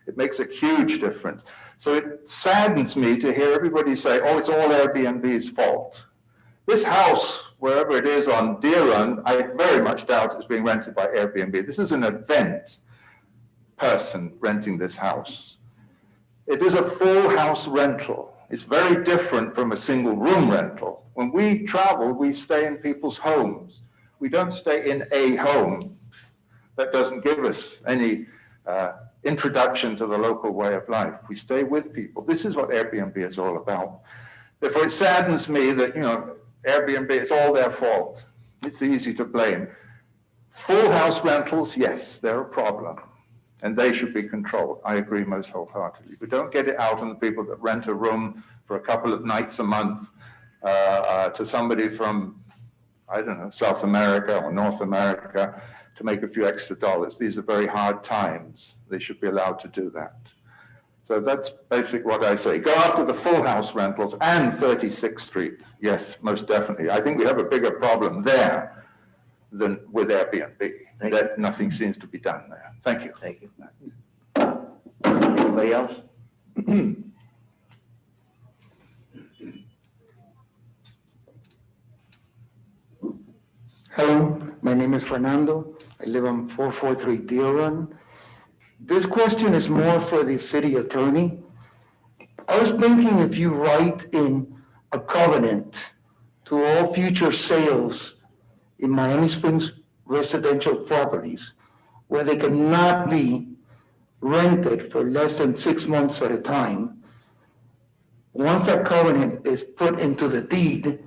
It makes a huge difference. So it saddens me to hear everybody say, oh, it's all Airbnb's fault. This house, wherever it is on Deer Run, I very much doubt it's being rented by Airbnb. This is an event person renting this house. It is a full house rental. It's very different from a single room rental. When we travel, we stay in people's homes. We don't stay in a home. That doesn't give us any introduction to the local way of life. We stay with people. This is what Airbnb is all about. Therefore, it saddens me that, you know, Airbnb, it's all their fault. It's easy to blame. Full house rentals, yes, they're a problem. And they should be controlled. I agree most wholeheartedly. But don't get it out on the people that rent a room for a couple of nights a month to somebody from, I don't know, South America or North America to make a few extra dollars. These are very hard times. They should be allowed to do that. So that's basically what I say. Go after the full house rentals and 36th Street. Yes, most definitely. I think we have a bigger problem there than with Airbnb. That nothing seems to be done there. Thank you. Thank you. Anybody else? Hello, my name is Fernando. I live on 443 Deer Run. This question is more for the city attorney. I was thinking if you write in a covenant to all future sales in Miami Springs residential properties where they cannot be rented for less than 6 months at a time, once that covenant is put into the deed,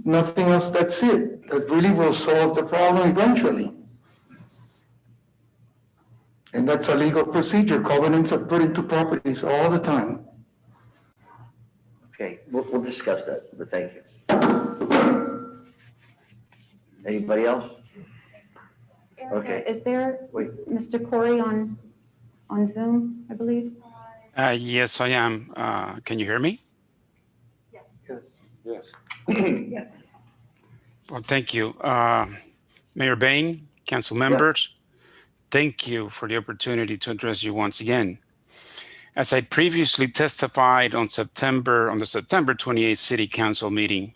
nothing else, that's it. That really will solve the problem eventually. And that's a legal procedure. Covenants are put into properties all the time. Okay, we'll discuss that, but thank you. Anybody else? Okay. Is there Wait. Mr. Corey on Zoom, I believe? Yes, I am. Can you hear me? Yes. Yes. Well, thank you. Mayor Bain, council members, thank you for the opportunity to address you once again. As I previously testified on the September 28th City Council meeting,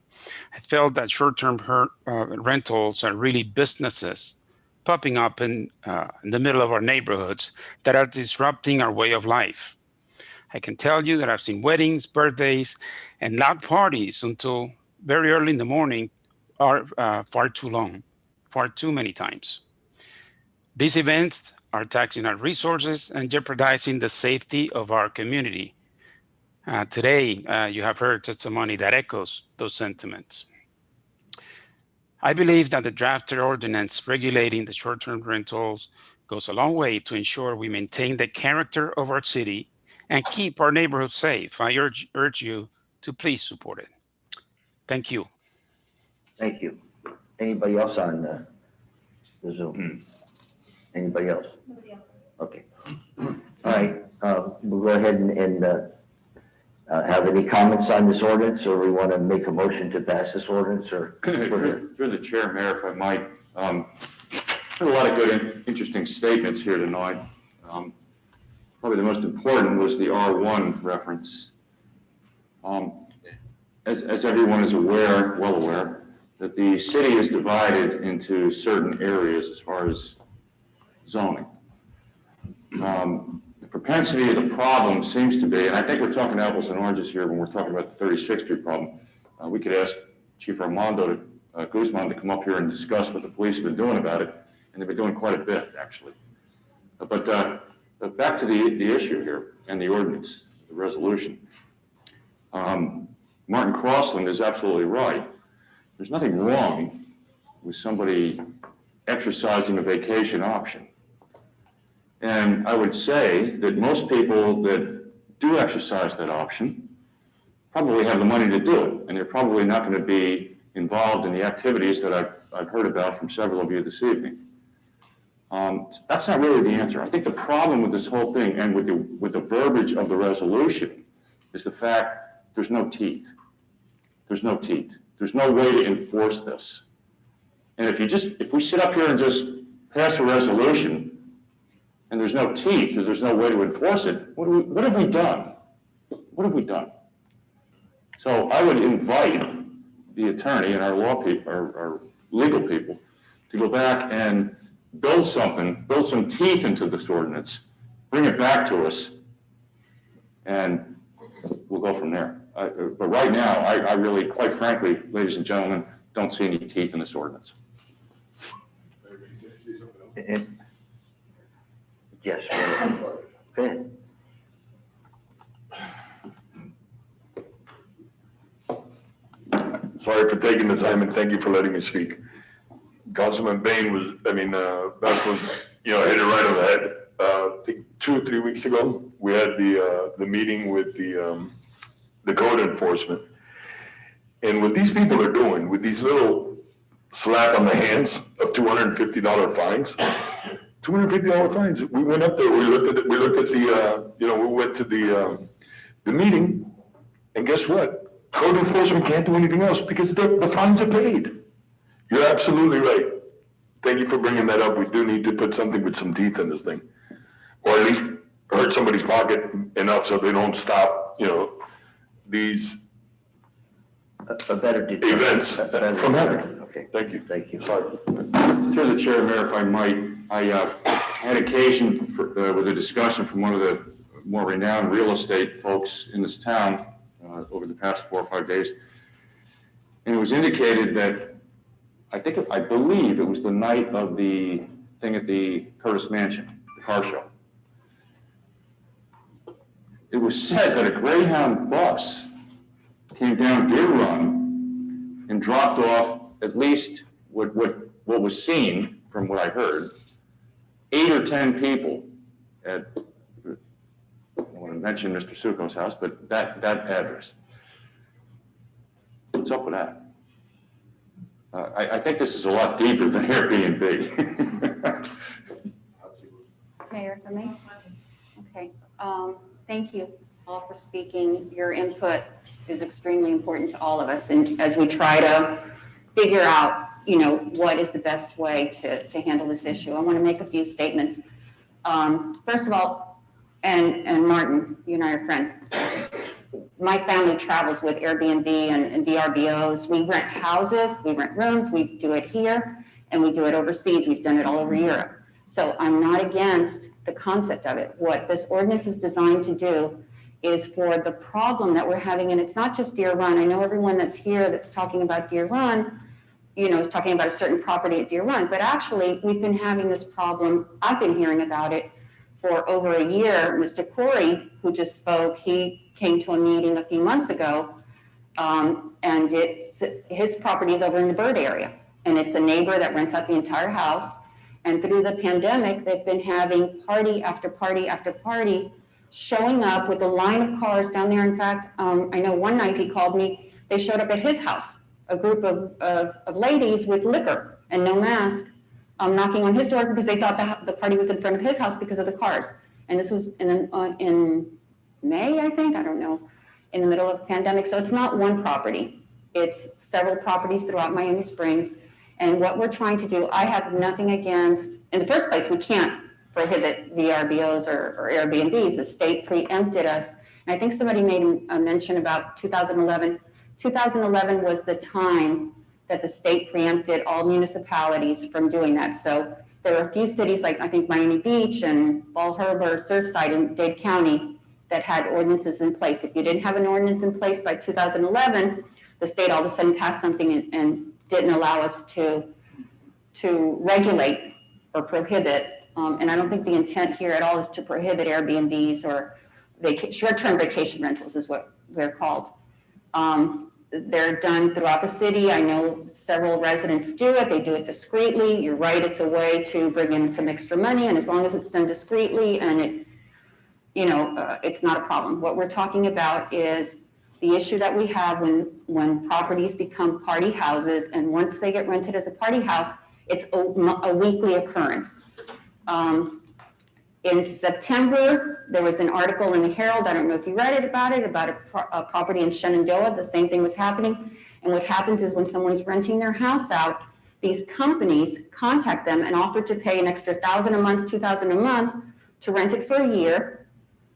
I felt that short-term rentals are really businesses popping up in the middle of our neighborhoods that are disrupting our way of life. I can tell you that I've seen weddings, birthdays, and loud parties until very early in the morning are far too far too many times. These events are taxing our resources and jeopardizing the safety of our community. Today, you have heard testimony that echoes those sentiments. I believe that the drafted ordinance regulating the short-term rentals goes a long way to ensure we maintain the character of our city and keep our neighborhood safe. I urge you to please support it. Thank you. Thank you. Anybody else on the Zoom? Anybody else? Nobody else. Okay. All right, we'll go ahead and have any comments on this ordinance, or we want to make a motion to pass this ordinance, or? Through the chair, Mayor, if I might, heard a lot of good, interesting statements here tonight. Probably the most important was the R1 reference. As everyone is aware, well aware, that the city is divided into certain areas as far as zoning. The propensity of the problem seems to be, and I think we're talking apples and oranges here when we're talking about the 36th Street problem. We could ask Chief Armando Guzman to come up here and discuss what the police have been doing about it, and they've been doing quite a bit, actually. But back to the issue here and the ordinance, the resolution. Martin Crossland is absolutely right. There's nothing wrong with somebody exercising a vacation option. And I would say that most people that do exercise that option probably have the money to do it, and they're probably not going to be involved in the activities that I've heard about from several of you this evening. That's not really the answer. I think the problem with this whole thing and with the verbiage of the resolution is the fact there's no teeth. There's no teeth. There's no way to enforce this. And if we sit up here and just pass a resolution and there's no teeth or there's no way to enforce it, what have we done? What have we done? So I would invite the attorney and our law people, our legal people, to go back and build some teeth into this ordinance, bring it back to us, and we'll go from there. But right now, I really, quite frankly, ladies and gentlemen, don't see any teeth in this ordinance. Yes. Go ahead. Sorry for taking the time and thank you for letting me speak. Councilman Bain Best was, hit it right on the head. I think 2 or 3 weeks ago, we had the meeting with the code enforcement. And what these people are doing with these little slap on the hands of $250 fines, $250 fines. We went up there, we looked at we went to the meeting, and guess what? Code enforcement can't do anything else because the fines are paid. You're absolutely right. Thank you for bringing that up. We do need to put something with some teeth in this thing, or at least hurt somebody's pocket enough so they don't stop, these events from happening. Okay. Thank you. Thank you. Sorry. Through the chair, Mayor, if I might, I had occasion with a discussion from one of the more renowned real estate folks in this town over the past 4 or 5 days. And it was indicated that I believe it was the night of the thing at the Curtis Mansion, the car show. It was said that a Greyhound bus came down Deer Run and dropped off at least what was seen from what I heard, 8 or 10 people at, I don't want to mention Mr. Suko's house, but that address. What's up with that? I think this is a lot deeper than Airbnb. Mayor, for me? Okay. Thank you all for speaking. Your input is extremely important to all of us. And as we try to figure out, what is the best way to handle this issue, I want to make a few statements. First of all, and Martin, you and I are friends. My family travels with Airbnb and VRBOs. We rent houses, we rent rooms, we do it here, and we do it overseas. We've done it all over Europe. So I'm not against the concept of it. What this ordinance is designed to do is for the problem that we're having, and it's not just Deer Run. I know everyone that's here that's talking about Deer Run is talking about a certain property at Deer Run, but actually, we've been having this problem, I've been hearing about it for over a year. Mr. Corey, who just spoke, he came to a meeting a few months ago, and his property is over in the Bird area, and it's a neighbor that rents out the entire house. And through the pandemic, they've been having party after party after party, showing up with a line of cars down there. In fact, I know one night he called me, they showed up at his house, a group of ladies with liquor and no mask, knocking on his door because they thought the party was in front of his house because of the cars. And this was in May, I think, I don't know, in the middle of the pandemic. So it's not one property. It's several properties throughout Miami Springs. And what we're trying to do, I have nothing against, in the first place, we can't prohibit VRBOs or Airbnbs. The state preempted us. And I think somebody made a mention about 2011. 2011 was the time that the state preempted all municipalities from doing that. So there are a few cities like I think Miami Beach and Bal Harbour, Surfside in Dade County that had ordinances in place. If you didn't have an ordinance in place by 2011, the state all of a sudden passed something and didn't allow us to regulate or prohibit. And I don't think the intent here at all is to prohibit Airbnbs or short-term vacation rentals is what they're called. They're done throughout the city. I know several residents do it. They do it discreetly. You're right, it's a way to bring in some extra money, and as long as it's done discreetly and it's not a problem. What we're talking about is the issue that we have when properties become party houses, and once they get rented as a party house, it's a weekly occurrence. In September, there was an article in the Herald, I don't know if you read it, about a property in Shenandoah. The same thing was happening. And what happens is when someone's renting their house out, these companies contact them and offer to pay an extra $1,000 a month, $2,000 a month to rent it for a year.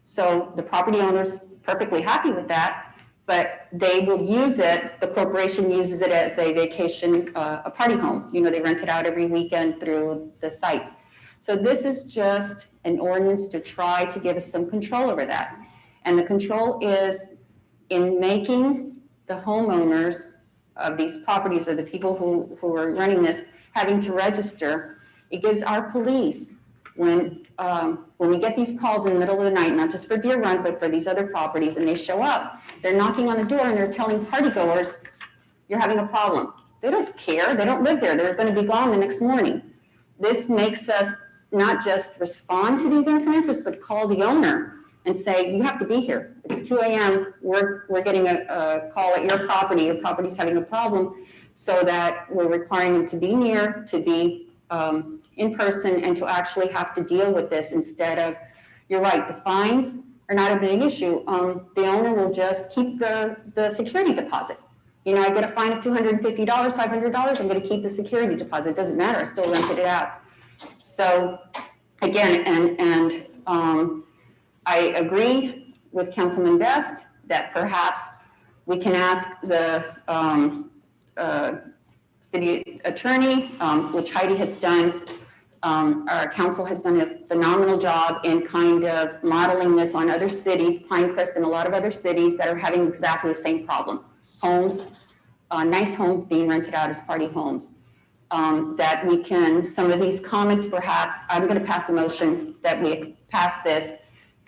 So the property owner's perfectly happy with that, but they will use it, the corporation uses it as a vacation, a party home. They rent it out every weekend through the sites. So this is just an ordinance to try to give us some control over that. And the control is in making the homeowners of these properties or the people who are running this having to register. It gives our police, when we get these calls in the middle of the night, not just for Deer Run, but for these other properties, and they show up, they're knocking on the door and they're telling partygoers, you're having a problem. They don't care, they don't live there, they're gonna be gone the next morning. This makes us not just respond to these incidences, but call the owner and say, you have to be here. It's 2 a.m., we're getting a call at your property's having a problem, so that we're requiring them to be near, to be in person, and to actually have to deal with this instead of, you're right, the fines are not a big issue. The owner will just keep the security deposit. I get a fine of $250, $500, I'm gonna keep the security deposit. It doesn't matter, I still rented it out. So again, and I agree with Councilman Best that perhaps we can ask the city attorney, which Heidi has done. Our council has done a phenomenal job in kind of modeling this on other cities, Pinecrest and a lot of other cities that are having exactly the same problem. Homes, nice homes being rented out as party homes. That we can, some of these comments perhaps, I'm going to pass a motion that we pass this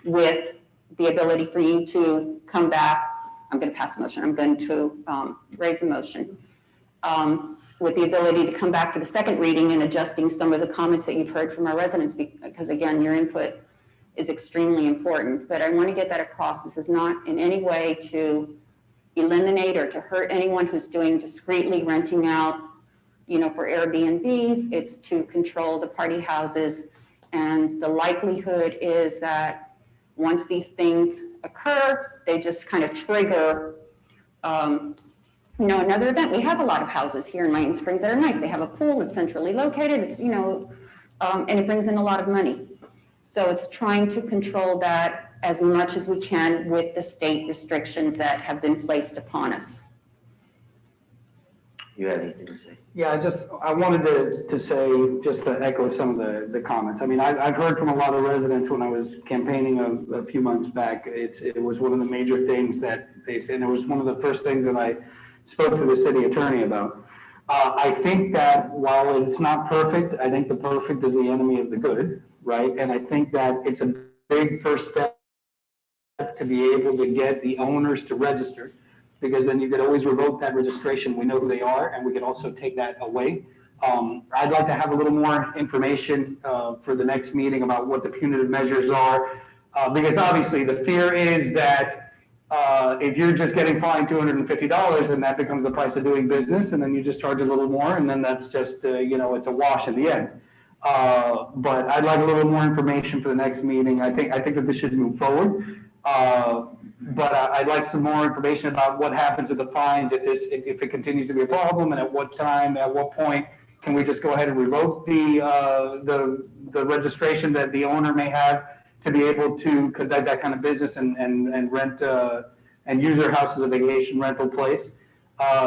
with the ability for you to come back. I'm going to pass a motion. I'm going to raise a motion with the ability to come back for the second reading and adjusting some of the comments that you've heard from our residents, because again, your input is extremely important. But I want to get that across. This is not in any way to eliminate or to hurt anyone who's doing discreetly renting out for Airbnbs. It's to control the party houses. And the likelihood is that once these things occur, they just kind of trigger, another event. We have a lot of houses here in Miami Springs that are nice. They have a pool, it's centrally located, it's, and it brings in a lot of money. So it's trying to control that as much as we can with the state restrictions that have been placed upon us. You have anything to say? Yeah, I wanted to say, just to echo some of the comments. I mean, I've heard from a lot of residents when I was campaigning a few months back. It was one of the major things that they said, and it was one of the first things that I spoke to the city attorney about. I think that while it's not perfect, I think the perfect is the enemy of the good, right? And I think that it's a big first step to be able to get the owners to register, because then you could always revoke that registration. We know who they are, and we could also take that away. I'd like to have a little more information for the next meeting about what the punitive measures are, because obviously the fear is that if you're just getting fined $250, then that becomes the price of doing business, and then you just charge a little more, and then that's just, it's a wash in the end. But I'd like a little more information for the next meeting. I think that this should move forward. But I'd like some more information about what happens with the fines if it continues to be a problem, and at what time, at what point can we just go ahead and revoke the registration that the owner may have to be able to conduct that kind of business and rent and use their house as a vacation rental place.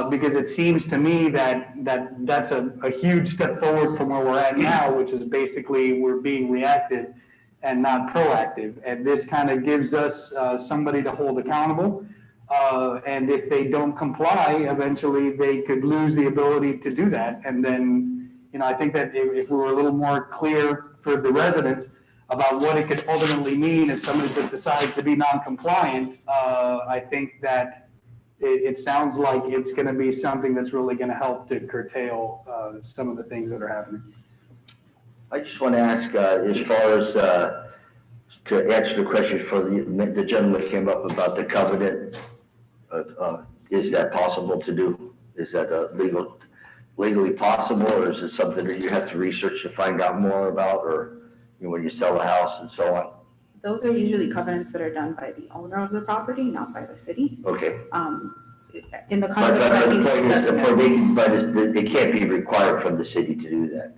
Because it seems to me that's a huge step forward from where we're at now, which is basically we're being reactive and not proactive. And this kind of gives us somebody to hold accountable. And if they don't comply, eventually they could lose the ability to do that. And then, I think that if we were a little more clear for the residents about what it could ultimately mean if somebody just decides to be non-compliant, I think that it sounds like it's going to be something that's really going to help to curtail some of the things that are happening. I just want to ask, as far as to answer the question for the gentleman that came up about the covenant, is that possible to do? Is that legally possible, or is it something that you have to research to find out more about, or when you sell a house and so on? Those are usually covenants that are done by the owner of the property, not by the city. Okay. In the But context the that he's point is, discussing. they can't be required from the city to do that.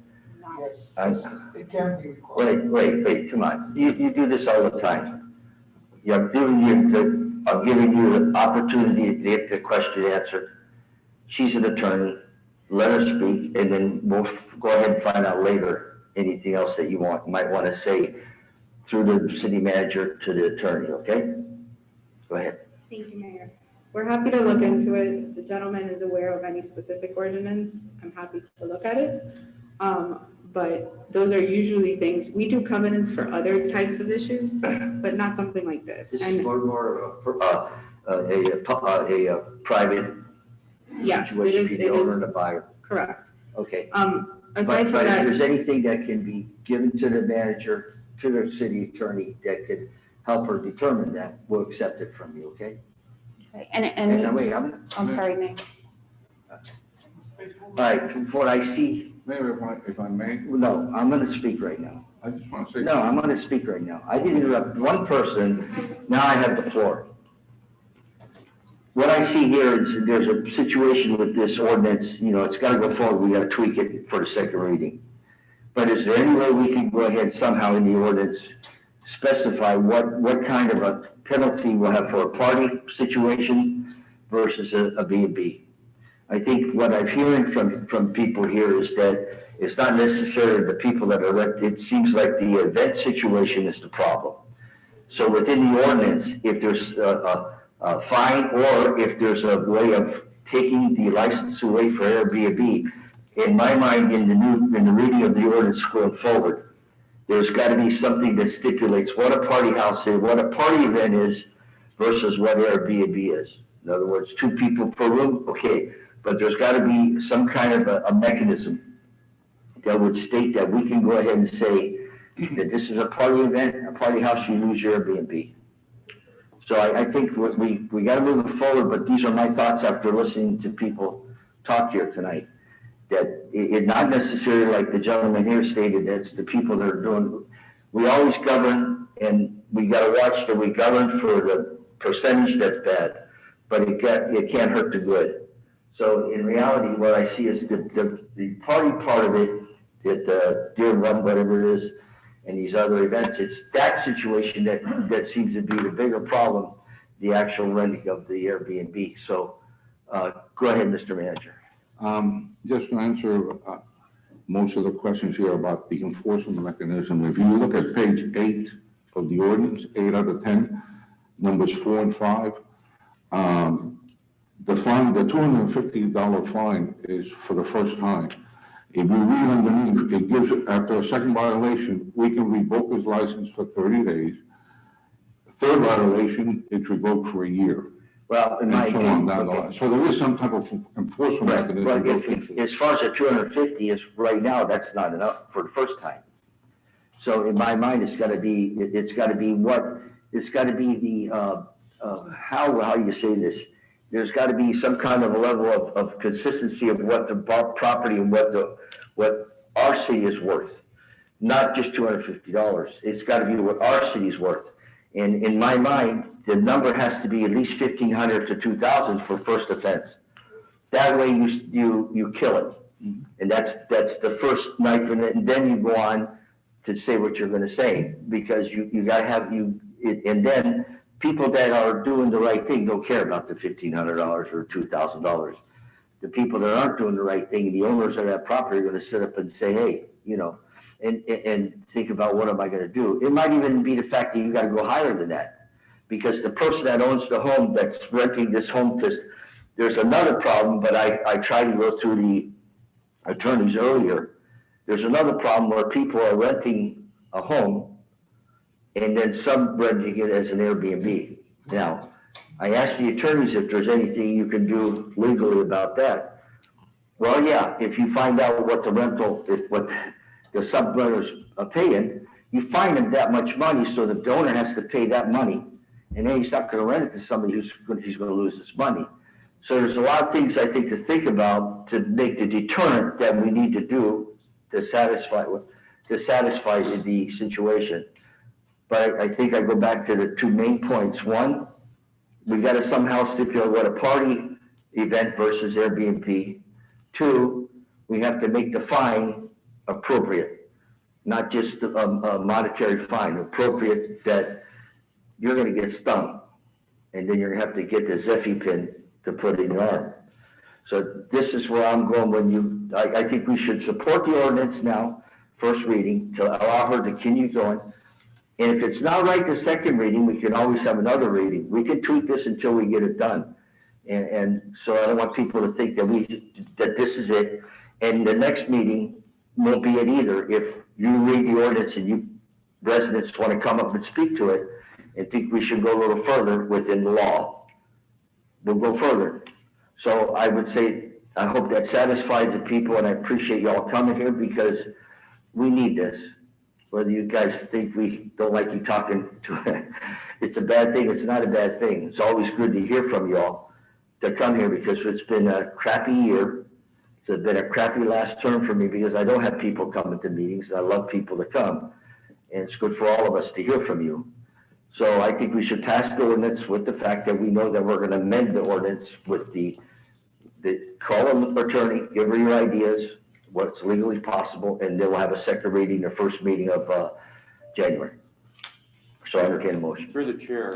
Yes, it can be required. Wait, come on. You do this all the time. I'm giving you the opportunity to get the question answered. She's an attorney. Let her speak, and then we'll go ahead and find out later anything else that you might want to say through the city manager to the attorney, okay? Go ahead. Thank you, Mayor. We're happy to look into it. If the gentleman is aware of any specific ordinance, I'm happy to look at it. But those are usually things, we do covenants for other types of issues, but not something like this. This is more a private Yes, situation, it the owner is and the buyer. correct. Okay. Aside from But if that, there's anything that can be given to the manager, to the city attorney that could help her determine that, we'll accept it from you, okay? Okay, and wait, I'm sorry, Nick. All right, from what I see. Mayor, if I may. No, I'm going to speak right now. I just want to say. No, I'm going to speak right now. I didn't interrupt one person. Now I have the floor. What I see here is there's a situation with this ordinance, it's got to go forward. We got to tweak it for the second reading. But is there any way we can go ahead somehow in the ordinance specify what kind of a penalty we'll have for a party situation versus a B&B? I think what I'm hearing from people here is that it's not necessarily the people that are, it seems like the event situation is the problem. So within the ordinance, if there's a fine or if there's a way of taking the license away for Airbnb, in my mind, in the reading of the ordinance going forward, there's got to be something that stipulates what a party house is, what a party event is versus what Airbnb is. In other words, 2 people per room, okay. But there's got to be some kind of a mechanism that would state that we can go ahead and say that this is a party event, a party house, you lose your Airbnb. So I think we got to move it forward, but these are my thoughts after listening to people talk here tonight. That it not necessarily like the gentleman here stated, that's the people that are doing, we always govern and we got to watch that we govern for the percentage that's bad, but it can't hurt the good. So in reality, what I see is the party part of it, that Deer Run, whatever it is, and these other events, it's that situation that seems to be the bigger problem, the actual renting of the Airbnb. So go ahead, Mr. Manager. Just to answer most of the questions here about the enforcement mechanism, if you look at page 8 of the ordinance, 8 out of 10, numbers 4 and 5, The fine, the $250 fine is for the first time. If you read underneath, it gives, after a second violation, we can revoke his license for 30 days. Third violation, it's revoked for a year. Well, in And my so on down the opinion, line. So there is some type of enforcement right, mechanism. but built into it. as far as the 250 is right now, that's not enough for the first time. So in my mind, it's gotta be the, how you say this? There's gotta be some kind of a level of consistency of what the property and what our city is worth. Not just $250. It's gotta be what our city's worth. And in my mind, the number has to be at least 1,500 to 2,000 for first offense. That way you kill it. And that's the first knife in it, and then you go on to say what you're gonna say, because you gotta have and then people that are doing the right thing don't care about the $1,500 or $2,000. The people that aren't doing the right thing, the owners of that property are gonna sit up and say, hey, and think about what am I gonna do? It might even be the fact that you gotta go higher than that, because the person that owns the home that's renting this home there's another problem, but I tried to go through the attorneys earlier. There's another problem where people are renting a home and then sub-renting it as an Airbnb. Now, I asked the attorneys if there's anything you can do legally about that. Well, yeah, if you find out what the sub-renters are paying, you fine them that much money so that the owner has to pay that money, and then he's not gonna rent it to somebody he's gonna lose his money. So there's a lot of things I think to think about to make the deterrent that we need to do to satisfy the situation. But I think I go back to the two main points. One, we gotta somehow stipulate what a party event versus Airbnb. Two, we have to make the fine appropriate, not just a monetary fine, appropriate that you're gonna get stung. And then you're gonna have to get the Zeffie pin to put in your arm. So this is where I'm going I think we should support the ordinance now, first reading, to allow her to continue going. And if it's not right the second reading, we can always have another reading. We can tweak this until we get it done. And so I don't want people to think that this is it. And the next meeting won't be it either. If you read the ordinance and you residents want to come up and speak to it and think we should go a little further within the law, we'll go further. So I would say, I hope that satisfies the people, and I appreciate y'all coming here because we need this. Whether you guys think we don't like you talking to it, it's a bad thing, it's not a bad thing. It's always good to hear from y'all to come here because it's been a crappy year. It's been a crappy last term for me because I don't have people coming to meetings. I love people to come. And it's good for all of us to hear from you. So I think we should pass the ordinance with the fact that we know that we're going to amend the ordinance with the call an attorney, give her your ideas, what's legally possible, and then we'll have a second reading, the first meeting of January. So I entertain a motion. Through the chair,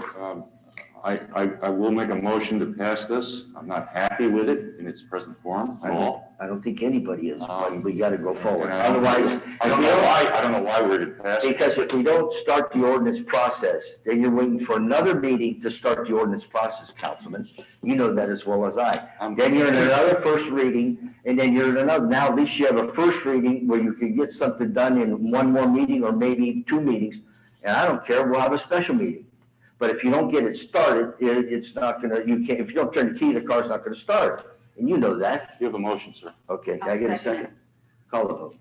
I will make a motion to pass this. I'm not happy with it in its present form at all. I don't think anybody is, but we got to go forward. I don't know why we're to pass it. Because if we don't start the ordinance process, then you're waiting for another meeting to start the ordinance process, Councilman. You know that as well as I. Then you're in another first reading, and then you're in another. Now at least you have a first reading where you can get something done in one more meeting or maybe two meetings. And I don't care, we'll have a special meeting. But if you don't get it started, it's not gonna, if you don't turn the key, the car's not gonna start. And you know that. You have a motion, sir. Okay, can I get a second? Call the vote.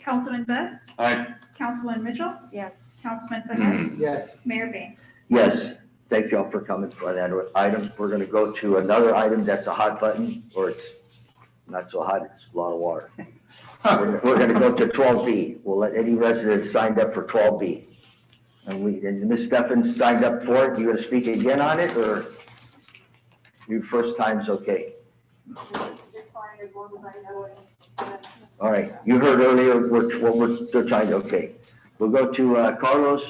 Councilman Best? Aye. Councilwoman Mitchell? Yes. Councilman Fahad? Yes. Mayor Bain? Yes, thank you all for coming for that item. We're gonna go to another item that's a hot button, or it's not so hot, it's a lot of water. We're gonna go to 12B. We'll let any resident signed up for 12B. And Ms. Stephens signed up for it. You gonna speak again on it, or your first time's okay? All right, you heard earlier what we're trying to, okay. We'll go to Carlos.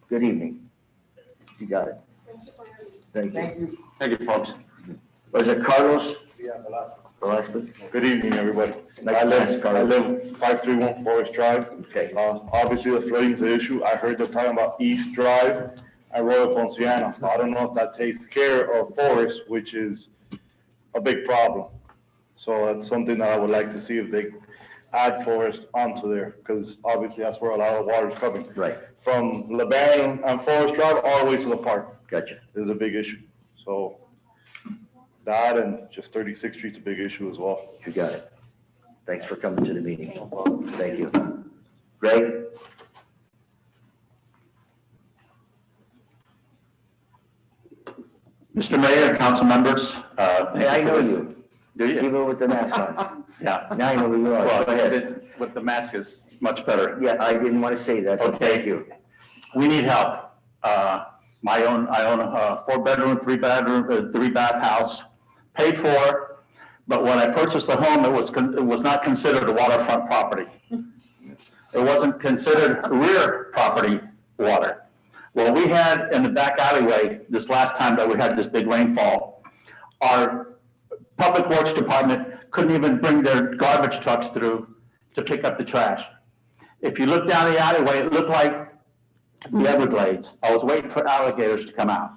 Good evening. You got it. Thank you. Thank you, folks. Was it Carlos? Yeah, Velasquez? Good evening, everybody. Nice I to live meet you. 531 Forest Drive. Okay. Obviously, the flooding's an issue. I heard they're talking about East Drive and Royal Ponciano. I don't know if that takes care of Forest, which is a big problem. So that's something that I would like to see if they add Forest onto there, because obviously that's where a lot of the water is coming. Right. From LeBaron and Forest Drive all the way to the park. Gotcha. Is a big issue. So that and just 36th Street's a big issue as well. You got it. Thanks for coming to the meeting. Thank you. Greg? Mr. Mayor, council members. Hey, I know you. Do you? Even with the mask on. Yeah. Now I know who you are. Well, Go ahead. with the mask is much better. Yeah, I didn't want to say that, but Okay. thank you. We need help. I own a 4-bedroom, 3-bath house, paid for, but when I purchased the home, it was not considered a waterfront property. It wasn't considered rear property water. Well, we had in the back alleyway, this last time that we had this big rainfall, our Public Works Department couldn't even bring their garbage trucks through to pick up the trash. If you look down the alleyway, it looked like the Everglades. I was waiting for alligators to come out.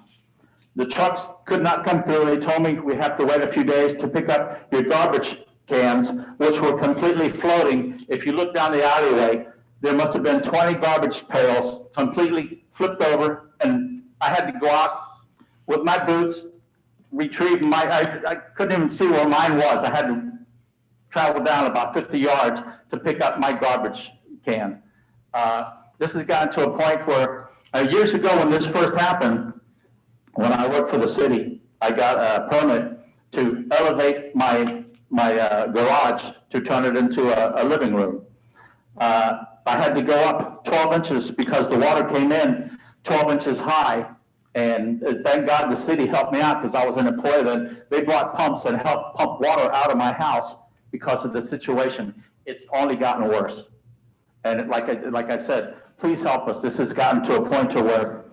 The trucks could not come through. They told me we have to wait a few days to pick up your garbage cans, which were completely floating. If you look down the alleyway, there must have been 20 garbage pails completely flipped over, and I had to go out with my boots, retrieve I couldn't even see where mine was. I had to travel down about 50 yards to pick up my garbage can. This has gotten to a point where years ago when this first happened, when I worked for the city, I got a permit to elevate my garage to turn it into a living room. I had to go up 12 inches because the water came in 12 inches high. And thank God the city helped me out because I was an employee then. They brought pumps and helped pump water out of my house because of the situation. It's only gotten worse. And like I said, please help us. This has gotten to a point to where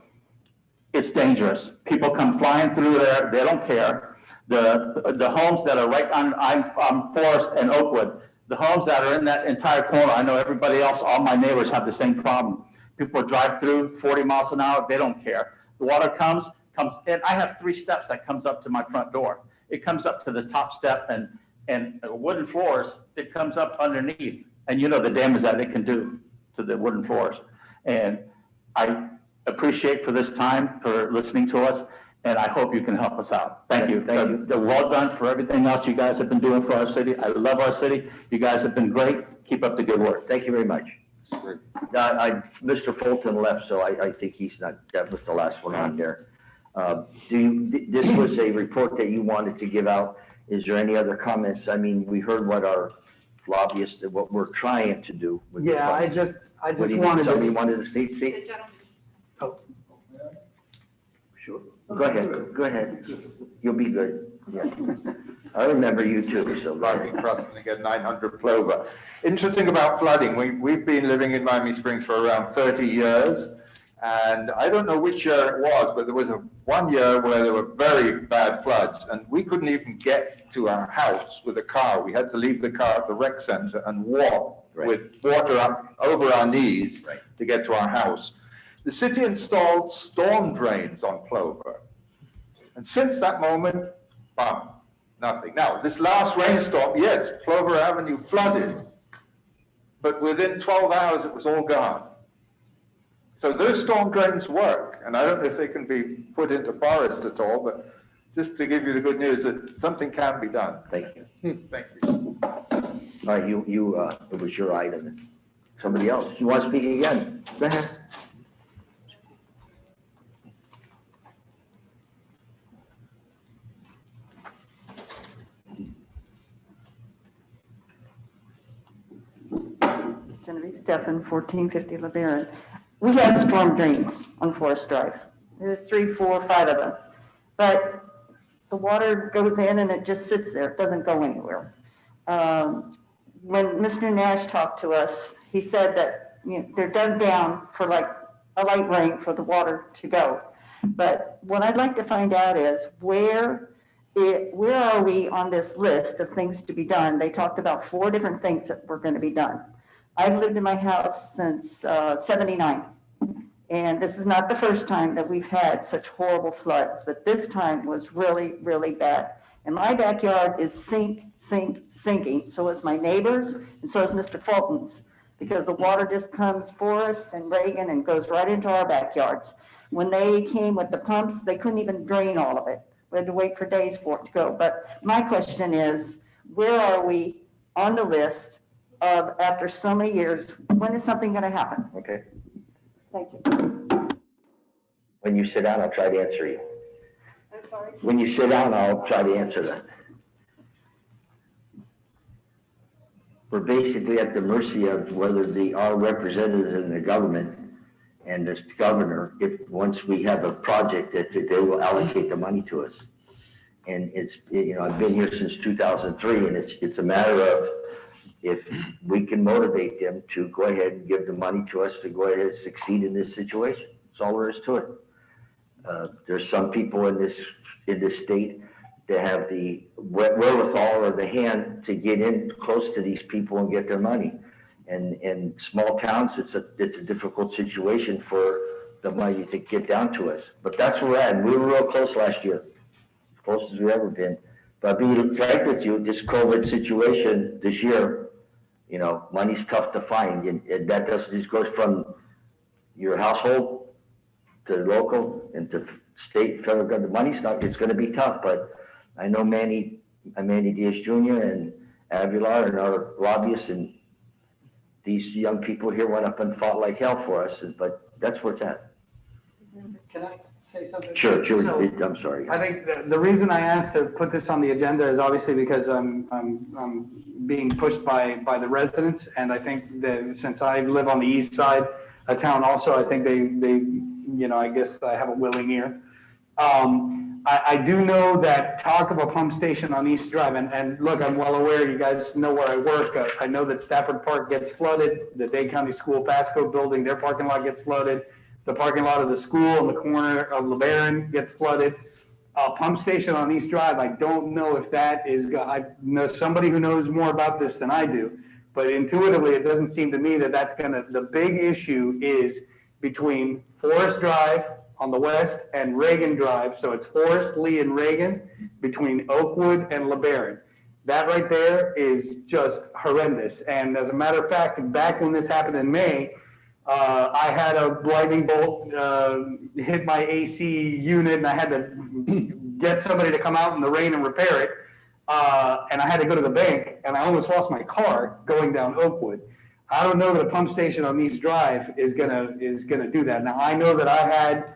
it's dangerous. People come flying through there. They don't care. The homes that are right on Forest and Oakwood, the homes that are in that entire corner, I know everybody else, all my neighbors have the same problem. People drive through 40 miles an hour. They don't care. The water comes in. I have 3 steps that comes up to my front door. It comes up to the top step and wooden floors. It comes up underneath. And you know the damage that it can do to the wooden floors. And I appreciate for this time for listening to us, and I hope you can help us out. Thank you. Thank you. Well done for everything else you guys have been doing for our city. I love our city. You guys have been great. Keep up the good work. Thank you very much. Mr. Fulton left, so I think that was the last one on there. This was a report that you wanted to give out. Is there any other comments? I mean, we heard what our lobbyists, what we're trying to do. Yeah, I just wanted to. Somebody wanted to speak? Oh. Sure. Go ahead. You'll be good. Yeah. I remember you too, so. Martin Crossan again, 900 Plover. Interesting about flooding. We've been living in Miami Springs for around 30 years. And I don't know which year it was, but there was one year where there were very bad floods and we couldn't even get to our house with a car. We had to leave the car at the rec center and walk with water up over our knees to get to our house. The city installed storm drains on Plover. And since that moment, bam, nothing. Now, this last rainstorm, yes, Plover Avenue flooded, but within 12 hours it was all gone. So those storm drains work, and I don't know if they can be put into Forest at all, but just to give you the good news that something can be done. Thank you. Thank you. All right, it was your item. Somebody else, you want to speak again? Go ahead. Genevieve Steffen, 1450 LeBaron. We have storm drains on Forest Drive. There's 3, 4, 5 of them. But the water goes in and it just sits there. It doesn't go anywhere. When Mr. Nash talked to us, he said that they're dug down for like a light rain for the water to go. But what I'd like to find out is where are we on this list of things to be done? They talked about 4 different things that were going to be done. I've lived in my house since 79. And this is not the first time that we've had such horrible floods, but this time was really, really bad. And my backyard is sinking. So is my neighbors, and so is Mr. Fulton's, because the water just comes Forest and Reagan and goes right into our backyards. When they came with the pumps, they couldn't even drain all of it. We had to wait for days for it to go. But my question is, where are we on the list of, after so many years, when is something gonna happen? Okay. Thank you. When you sit down, I'll try to answer you. I'm sorry. When you sit down, I'll try to answer that. We're basically at the mercy of whether our representatives in the government and this governor, if once we have a project, that they will allocate the money to us. And it's, I've been here since 2003, and it's a matter of if we can motivate them to go ahead and give the money to us to go ahead and succeed in this situation. That's all there is to it. There's some people in this state that have the wherewithal or the hand to get in close to these people and get their money. And in small towns, it's a difficult situation for the money to get down to us. But that's where we're at. And we were real close last year, as close as we've ever been. But being frank with you, this COVID situation this year, money's tough to find. And that doesn't just go from your household to local and to state, federal government. The money's not, it's going to be tough. But I know Manny Diaz Jr. and Aguilar and our lobbyists, and these young people here went up and fought like hell for us, but that's where it's at. Can I say something? Sure, So, I'm sorry. I think the reason I asked to put this on the agenda is obviously because I'm being pushed by the residents, and I think that since I live on the east side of town also, I think they I guess I have a willing ear. I do know that talk of a pump station on East Drive, and look, I'm well aware, you guys know where I work. I know that Stafford Park gets flooded, the Dade County School Pasco building, their parking lot gets flooded. The parking lot of the school in the corner of LeBaron gets flooded. Pump station on East Drive, I don't know if that is, I know somebody who knows more about this than I do, but intuitively, it doesn't seem to me that that's the big issue is between Forest Drive on the west and Reagan Drive. So it's Forest, Lee, and Reagan between Oakwood and LeBaron. That right there is just horrendous. And as a matter of fact, back when this happened in May, I had a lightning bolt hit my AC unit, and I had to get somebody to come out in the rain and repair it. And I had to go to the bank, and I almost lost my car going down Oakwood. I don't know that a pump station on East Drive is gonna do that. Now, I know that I had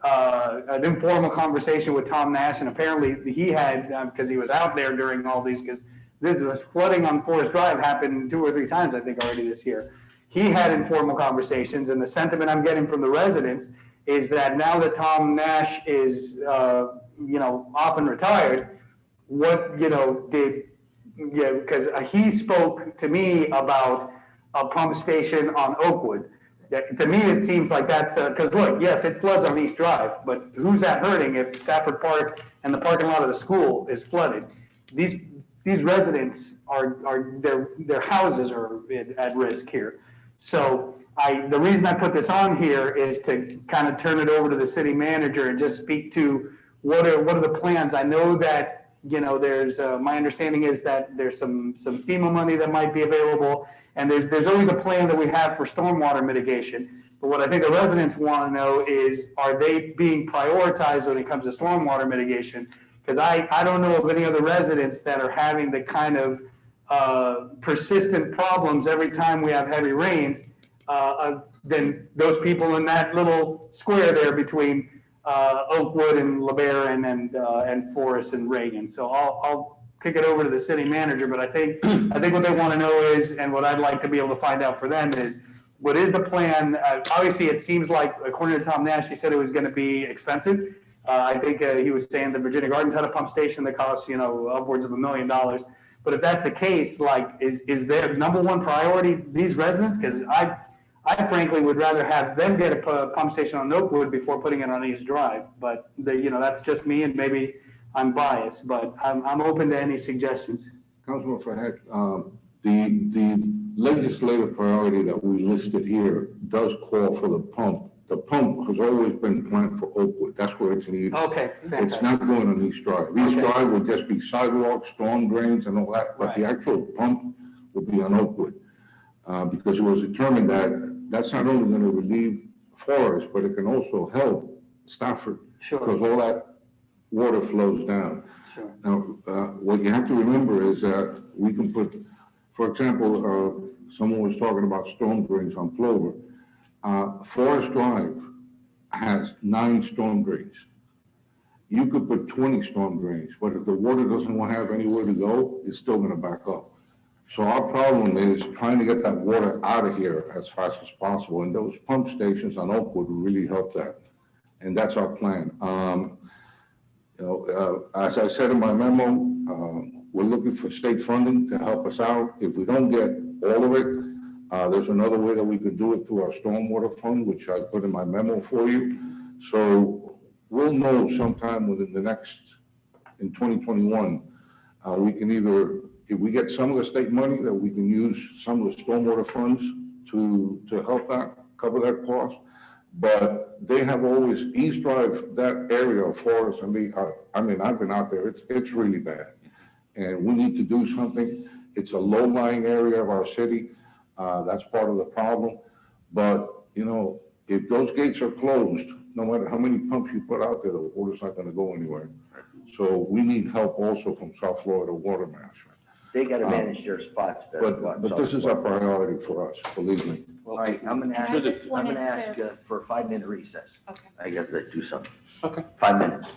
an informal conversation with Tom Nash, and apparently he had, because he was out there during all these, because this was flooding on Forest Drive happened 2 or 3 times, I think, already this year. He had informal conversations, and the sentiment I'm getting from the residents is that now that Tom Nash is, off and retired, because he spoke to me about a pump station on Oakwood. To me, it seems like that's, because look, yes, it floods on East Drive, but who's that hurting if Stafford Park and the parking lot of the school is flooded? These residents their houses are at risk here. So the reason I put this on here is to kind of turn it over to the city manager and just speak to what are the plans. I know that, there's, my understanding is that there's some FEMA money that might be available. And there's always a plan that we have for stormwater mitigation. But what I think the residents want to know is, are they being prioritized when it comes to stormwater mitigation? Because I don't know of any other residents that are having the kind of persistent problems every time we have heavy rains than those people in that little square there between Oakwood and LeBaron and Forest and Reagan. So I'll kick it over to the city manager, but I think what they want to know is, and what I'd like to be able to find out for them is, what is the plan? Obviously, it seems like, according to Tom Nash, he said it was going to be expensive. I think he was saying that Virginia Gardens had a pump station that cost, upwards of $1 million. But if that's the case, is their number one priority these residents? Because I frankly would rather have them get a pump station on Oakwood before putting it on East Drive. But that's just me, and maybe I'm biased, but I'm open to any suggestions. Councilman Fahad, the legislative priority that we listed here does call for the pump the pump has always been planned for Oakwood. That's where it's needed. Okay, It's fantastic. not going on East Drive. East Okay. Drive would just be sidewalks, storm drains and all that, but the Right. actual pump would be on Oakwood. Because it was determined that that's not only gonna relieve Forest, but it can also help Stafford. Sure. Because all that water flows down. Sure. Now, what you have to remember is that we can put, for example, someone was talking about storm drains on Plover. Forest Drive has 9 storm drains. You could put 20 storm drains, but if the water doesn't have anywhere to go, it's still gonna back up. So our problem is trying to get that water out of here as fast as possible, and those pump stations on Oakwood will really help that. And that's our plan. As I said in my memo, we're looking for state funding to help us out. If we don't get all of it, there's another way that we could do it through our stormwater fund, which I put in my memo for you. So we'll know sometime within in 2021, we can either, if we get some of the state money, that we can use some of the stormwater funds to help cover that cost. But they have always, East Drive, that area of Forest, I mean, I've been out there, it's really bad. And we need to do something. It's a low-lying area of our city. That's part of the problem. But, if those gates are closed, no matter how many pumps you put out there, the water's not gonna go anywhere. So we need help also from South Florida Water Management. They gotta manage their spots better. But this is a priority for us, believe me. All right, I'm gonna And I just ask wanted for a 5-minute recess. Okay. I gotta do something. Okay. 5 minutes.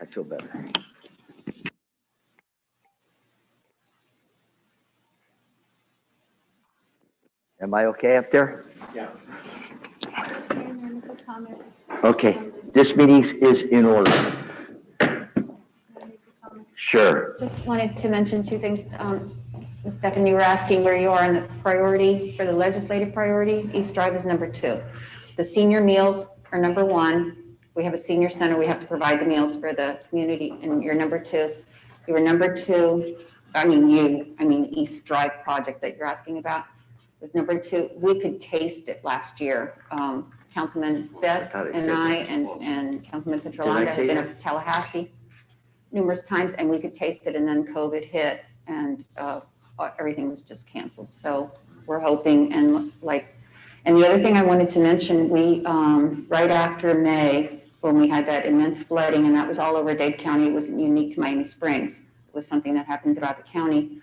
I feel better. Am I okay up there? Yeah. Okay, This meeting is in order. Sure. Just wanted to mention two things. Ms. Stefan, you were asking where you are in the priority for the legislative priority. East Drive is number 2. The senior meals are number 1. We have a senior center. We have to provide the meals for the community, and you're number 2. You were number 2. East Drive project that you're asking about was number 2. We could taste it last year. Councilman Best and I and Councilman Petrolanda have been up to Tallahassee numerous times, and we could taste it, and then COVID hit, and everything was just canceled. So we're hoping, and the other thing I wanted to mention, we, right after May, when we had that immense flooding, and that was all over Dade County, it wasn't unique to Miami Springs. It was something that happened throughout the county.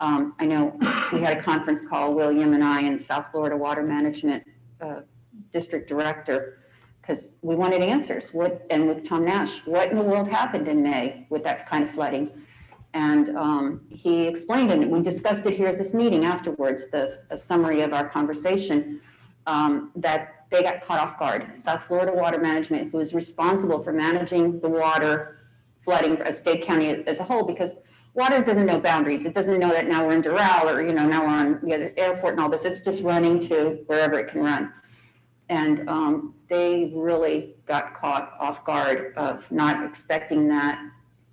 I know we had a conference call, William and I, and South Florida Water Management District Director, because we wanted answers. And with Tom Nash, what in the world happened in May with that kind of flooding? And he explained, and we discussed it here at this meeting afterwards, a summary of our conversation, that they got caught off guard. South Florida Water Management, who is responsible for managing the water flooding as Dade County as a whole, because water doesn't know boundaries. It doesn't know that now we're in Doral, or now we're on the other airport and all this. It's just running to wherever it can run. And they really got caught off guard of not expecting that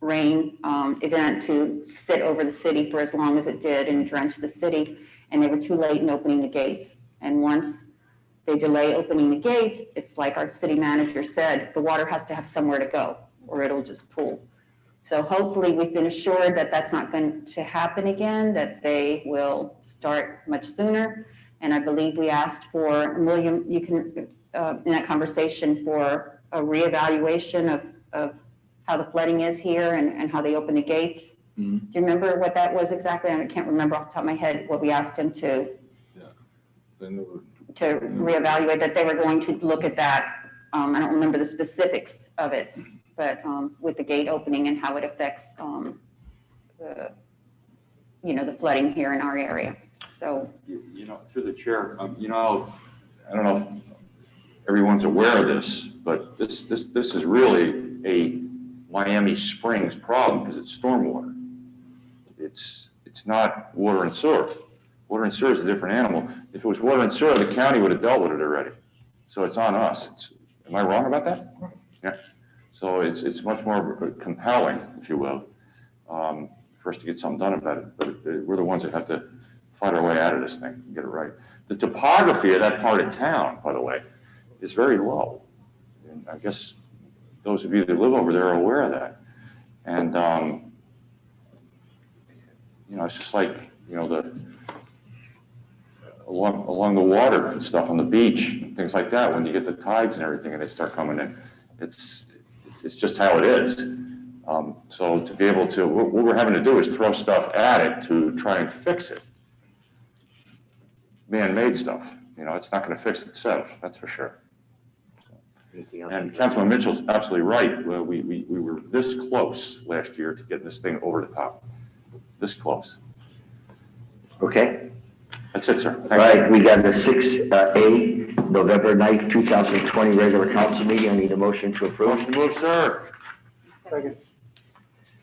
rain event to sit over the city for as long as it did and drench the city. And they were too late in opening the gates. And once they delay opening the gates, it's like our city manager said, the water has to have somewhere to go or it'll just pool. So hopefully we've been assured that that's not going to happen again, that they will start much sooner. And I believe we asked for, William, you can, in that conversation, for a reevaluation of how the flooding is here and how they open the gates. Mm-hmm. Do you remember what that was exactly? I can't remember off the top of my head what we asked him to reevaluate, that they were going to look at that. I don't remember the specifics of it, but with the gate opening and how it affects the flooding here in our area. So, through the chair, I don't know if everyone's aware of this, but this is really a Miami Springs problem because it's stormwater. It's not water and sewer. Water and sewer is a different animal. If it was water and sewer, the county would have dealt with it already. So it's on us. Am I wrong about that? Yeah. So it's much more compelling, if you will, for us to get something done about it. But we're the ones that have to fight our way out of this thing and get it right. The topography of that part of town, by the way, is very low. And I guess those of you that live over there are aware of that. And, it's just like, along the water and stuff on the beach, things like that, when you get the tides and everything and they start coming in, it's just how it is. So to be able to, what we're having to do is throw stuff at it to try and fix it. Man-made stuff, it's not going to fix itself, that's for sure. And Councilman Mitchell's absolutely right. We were this close last year to getting this thing over the top. This close. Okay. That's it, sir. All right, we got the 6A, November 9th, 2020 regular council meeting. I need a motion to approve. Motion to move, sir. Second.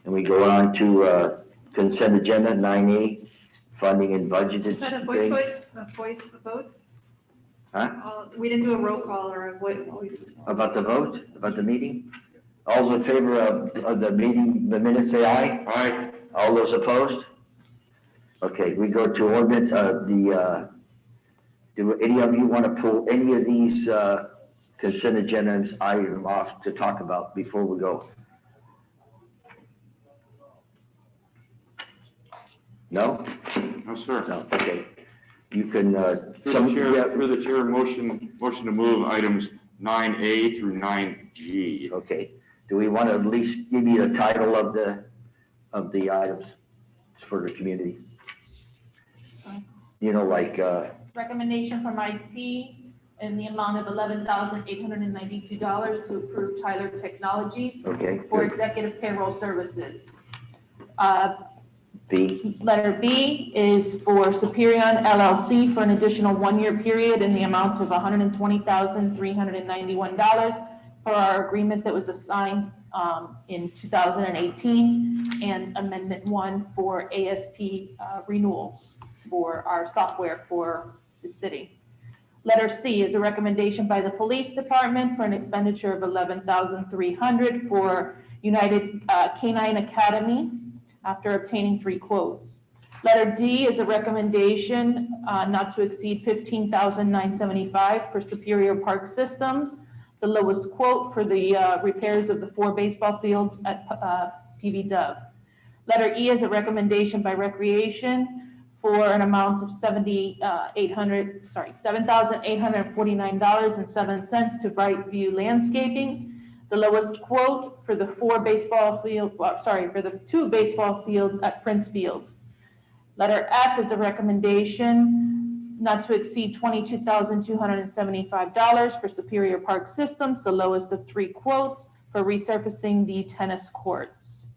And we go on to consent agenda 9A, funding and budgeted Is that a voice votes? Huh? We didn't do a roll call or a voice. About the vote, about the meeting? All those in favor of the meeting, the minutes, say aye. Aye. All those opposed? Okay, we go to ordinance, do any of you want to pull any of these consent agenda items off to talk about before we go? No? No, sir. No, okay. You can, Through the chair, motion to move items 9A through 9G. Okay. Do we want to at least give you the title of the items for the community? Recommendation from IT in the amount of $11,892 to approve Tyler Technologies for executive payroll services. B. Letter B is for Superion LLC for an additional 1-year period in the amount of $120,391 for our agreement that was assigned in 2018, and Amendment 1 for ASP renewals for our software for the city. Letter C is a recommendation by the Police Department for an expenditure of $11,300 for United Canine Academy after obtaining 3 quotes. Letter D is a recommendation not to exceed $15,975 for Superior Park Systems, the lowest quote for the repairs of the 4 baseball fields at PV Dub. Letter E is a recommendation by Recreation for an amount of $7,849.07 to Brightview Landscaping, the lowest quote for the 4 baseball field, for the 2 baseball fields at Prince Field. Letter F is a recommendation not to exceed $22,275 for Superior Park Systems, the lowest of 3 quotes for resurfacing the tennis courts.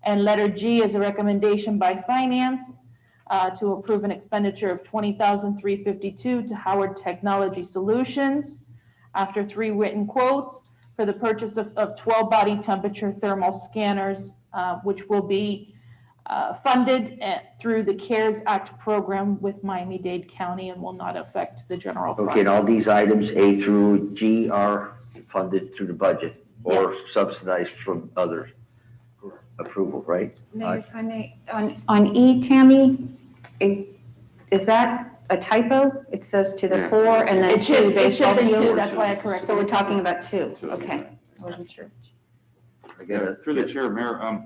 And letter G is a recommendation by Finance to approve an expenditure of $20,352 to Howard Technology Solutions after 3 written quotes for the purchase of 12 body temperature thermal scanners, which will be funded through the CARES Act program with Miami-Dade County and will not affect the general fund. Okay, and all these items, A through G, are funded through the budget or subsidized from other approval, right? Mayor, if I may, on E, Tammy, is that a typo? It says to the 4 and then 2 baseball fields? That's why I corrected. So we're talking about 2, okay. I wasn't sure. Through the chair, Mayor,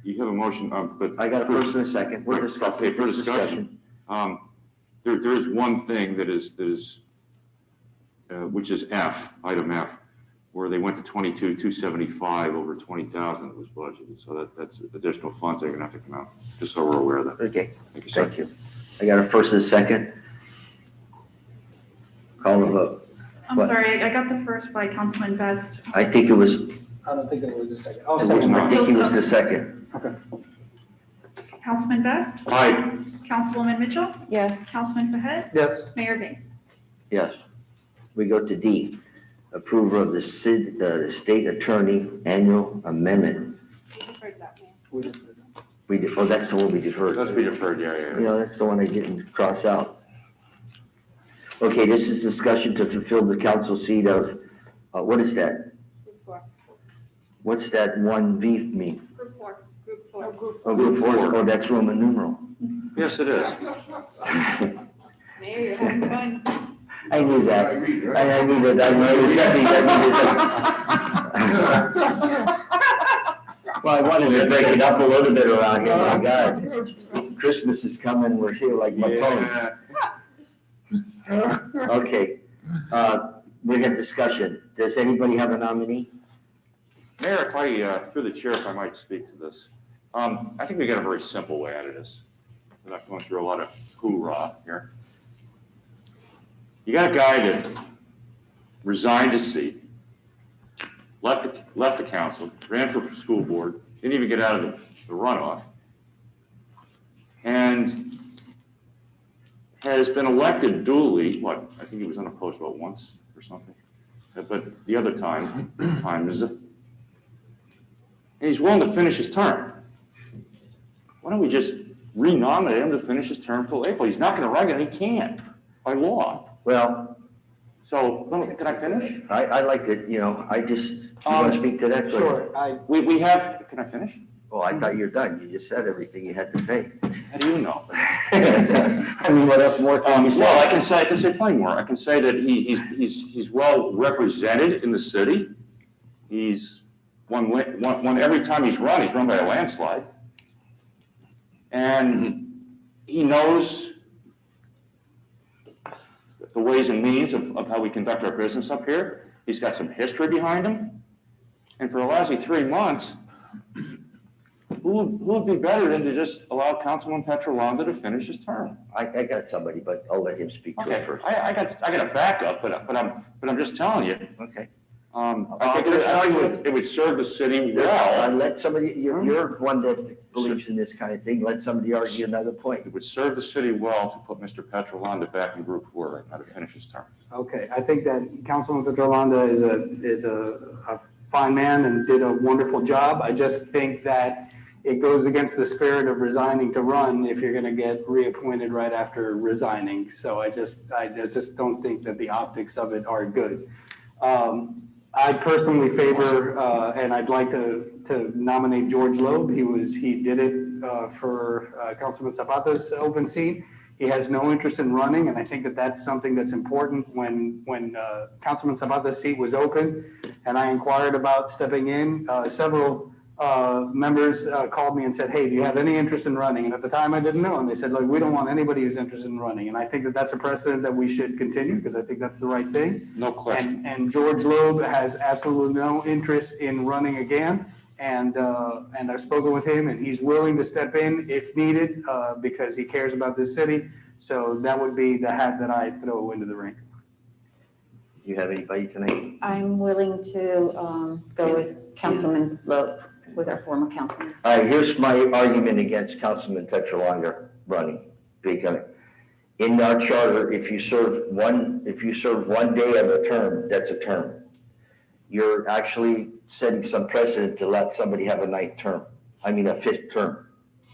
you have a motion, but. I got a first and a second. We're discussing. Okay, for discussion. There is one thing that is, which is F, item F, where they went to 22,275 over 20,000 that was budgeted. So that's additional funds that are gonna have to come out, just so we're aware of that. Okay, Thank you, sir. thank you. I got a first and a second. Call the vote. I'm sorry, I got the first by Councilman Best. I think it was, I don't think it was a second. I think it was the second. Okay. Councilman Best? Aye. Councilwoman Mitchell? Yes. Councilman Behet? Yes. Mayor Bain? Yes. We go to D, approval of the state attorney annual amendment. We did, oh, that's the one we deferred. That's be deferred, yeah. You know, that's the one I didn't cross out. Okay, this is discussion to fulfill the council seat of, what is that? Group 4. What's that 1B mean? Group 4. Group 4. Oh, group 4, oh, that's Roman numeral. Yes, it is. Mayor, you're having fun. I knew that. I knew that. I knew that. Well, I wanted to break it up a little bit around here. My God. Christmas is coming. We're here like Matone. Okay. We have discussion. Does anybody have a nominee? Mayor, if I, through the chair, if I might speak to this. I think we got a very simple way out of this. We're not going through a lot of hoorah here. You got a guy that resigned his seat, left the council, ran for school board, didn't even get out of the runoff, and has been elected duly, I think he was unopposed about once or something, but the other time is and he's willing to finish his term. Why don't we just renominate him to finish his term till April? He's not going to run it, he can't, by law. Well, so, can I finish? I like it, you know, I just, you want to speak to that? Sure. We have, can I finish? Oh, I thought you're done. You just said everything you had to say. How do you know? I mean, what else more can you say? Well, I can say plenty more. I can say that he's well represented in the city. He's won every time he's run by a landslide. And he knows the ways and means of how we conduct our business up here. He's got some history behind him. And for a lousy 3 months, who would be better than to just allow Councilman Petrolanda to finish his term? I got somebody, but I'll let him speak to it first. I got a backup, but I'm just telling you. Okay. I think it would serve the city I well. let somebody, you're one that believes in this kind of thing, let somebody argue another point. It would serve the city well to put Mr. Petrolanda back in Group 4 right now to finish his term. Okay, I think that Councilman Petrolanda is a fine man and did a wonderful job. I just think that it goes against the spirit of resigning to run if you're gonna get reappointed right after resigning. So I just don't think that the optics of it are good. I personally favor, and I'd like to nominate George Loeb. He did it for Councilman Zapata's open seat. He has no interest in running, and I think that that's something that's important. When Councilman Zapata's seat was open, and I inquired about stepping in, several members called me and said, hey, do you have any interest in running? And at the time I didn't know. And they said, look, we don't want anybody who's interested in running. And I think that that's a precedent that we should continue because I think that's the right thing. No question. And George Loeb has absolutely no interest in running again. And I've spoken with him and he's willing to step in if needed because he cares about this city. So that would be the hat that I throw into the ring. Do you have anybody tonight? I'm willing to go with Councilman Loeb, with our former councilman. All right, here's my argument against Councilman Petrolanda running. Because in our charter, if you serve one day of a term, that's a term. You're actually setting some precedent to let somebody have a fifth term,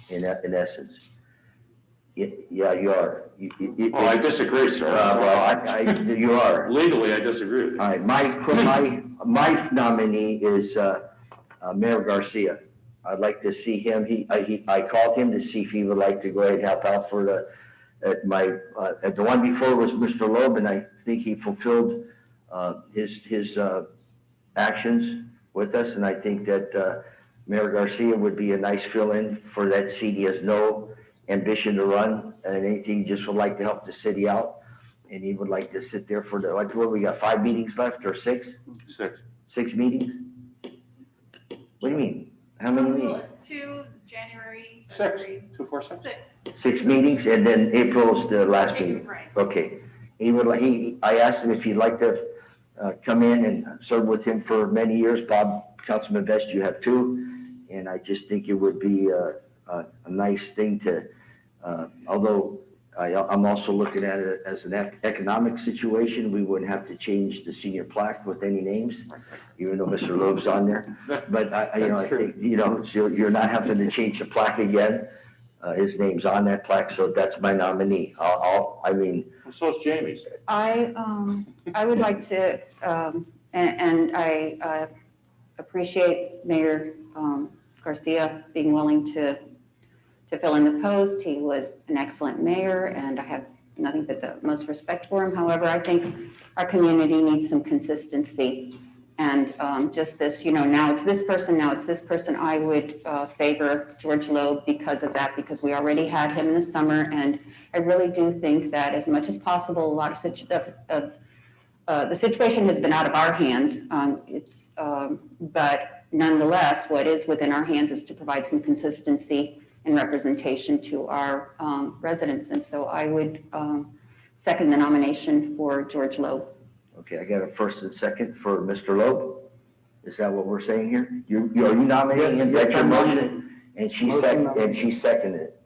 in essence. Yeah, you are. Well, I disagree, sir. You are. Legally, I disagree with you. All right, my nominee is Mayor Garcia. I'd like to see him. I called him to see if he would like to go ahead and help out for the one before was Mr. Loeb, and I think he fulfilled his actions with us, and I think that Mayor Garcia would be a nice fill-in for that seat. He has no ambition to run and anything, just would like to help the city out, and he would like to sit there for what we got 5 meetings left or 6? 6 meetings? What do you mean? How many meetings? 2 January. 6, 2, 4, 6. 6 meetings, and then April's the last meeting. Right. Okay. I asked him if he'd like to come in and serve with him for many years. Bob, Councilman Best, you have 2, and I just think it would be a nice thing to, although I'm also looking at it as an economic situation. We wouldn't have to change the senior plaque with any names, even though Mr. Loeb's on there. But I think, so you're not having to change the plaque again. His name's on that plaque, so that's my nominee. So is Jamie's. I would like to, and I appreciate Mayor Garcia being willing to fill in the post. He was an excellent mayor, and I have nothing but the most respect for him. However, I think our community needs some consistency. And just this, now it's this person, now it's this person. I would favor George Loeb because of that, because we already had him in the summer. And I really do think that as much as possible, a lot of the situation has been out of our hands. But nonetheless, what is within our hands is to provide some consistency and representation to our residents. And so I would second the nomination for George Loeb. Okay, I got a first and second for Mr. Loeb. Is that what we're saying here? Are you nominating him? That's your motion? And she seconded it.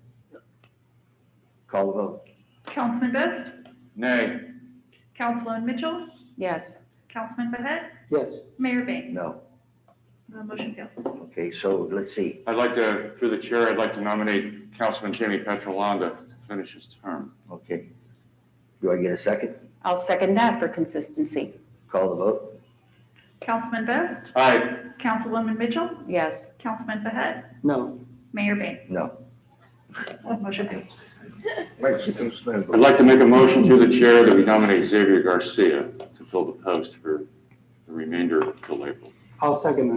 Call the vote. Councilman Best? Nay. Councilwoman Mitchell? Yes. Councilman Behet? Yes. Mayor Bain? No. The motion fails. Okay, so let's see. Through the chair, I'd like to nominate Councilman Jamie Petrolanda to finish his term. Okay. Do I get a second? I'll second that for consistency. Call the vote. Councilman Best? Aye. Councilwoman Mitchell? Yes. Councilman Behet? No. Mayor Bain? No. Motion fails. I'd like to make a motion through the chair that we nominate Xavier Garcia to fill the post for the remainder till April. I'll second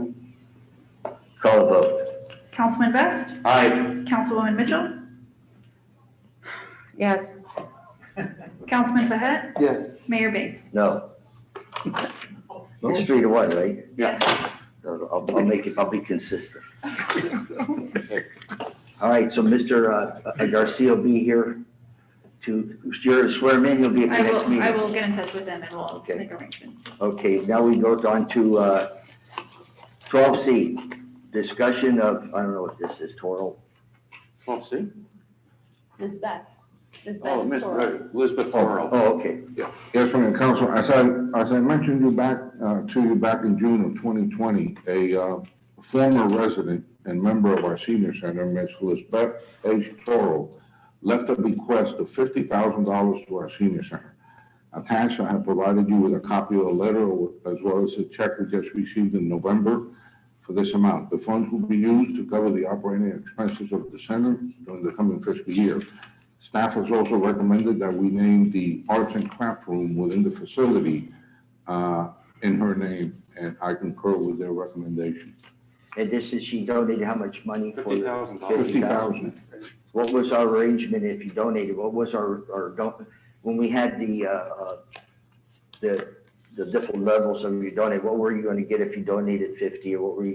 that. Call the vote. Councilman Best? Aye. Councilwoman Mitchell? Yes. Councilman Behet? Yes. Mayor Bain? No. It's 3-1, right? Yeah. I'll be consistent. All right, so Mr. Garcia will be here you're swear them in, you'll be at I the next will, meeting. I will get in touch with them and we'll Okay. make arrangements. Okay, now we go on to 12C, discussion of, I don't know what this is, Toro. 12C? Ms. Beth. Ms. Oh, Beth Miss Toro. Elizabeth Toro. Oh, okay. Yes, Madam Council, as I mentioned to you back in June of 2020, a former resident and member of our senior center, Ms. Elizabeth H. Toro, left a bequest of $50,000 to our senior center. Attached, I have provided you with a copy of the letter as well as the check we just received in November for this amount. The funds will be used to cover the operating expenses of the center during the coming fiscal year. Staff has also recommended that we name the arts and craft room within the facility in her name, and I concur with their recommendation. And this is, she donated how much money for? $50,000. $50,000. What was our arrangement if you donated? What was when we had the different levels of you donate, what were you going to get if you donated 50, or what were you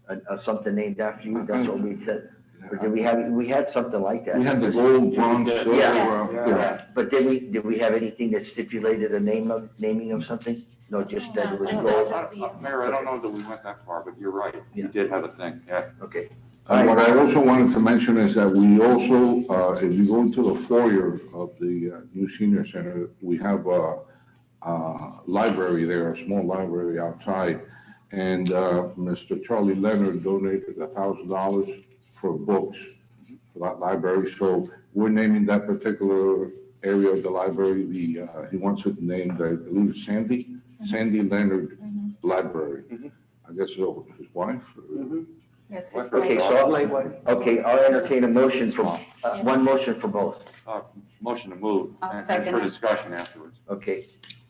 get, something named after you? That's what we said. Or did we had something like that? We had the gold, bronze, silver. Yeah. But did we have anything that stipulated a naming of something? No, just that it was gold. Mayor, I don't know that we went that far, but you're right. You did have a thing, yeah. Okay. What I also wanted to mention is that we also, if you go into the foyer of the new senior center, we have a library there, a small library outside. And Mr. Charlie Leonard donated $1,000 for books for that library. So we're naming that particular area of the library, he wants it named, I believe it's Sandy Leonard Library. I guess so, his wife? Yes, Okay, I'll entertain a motion for, one motion for both. Motion to move I'll and second for it. discussion afterwards. Okay,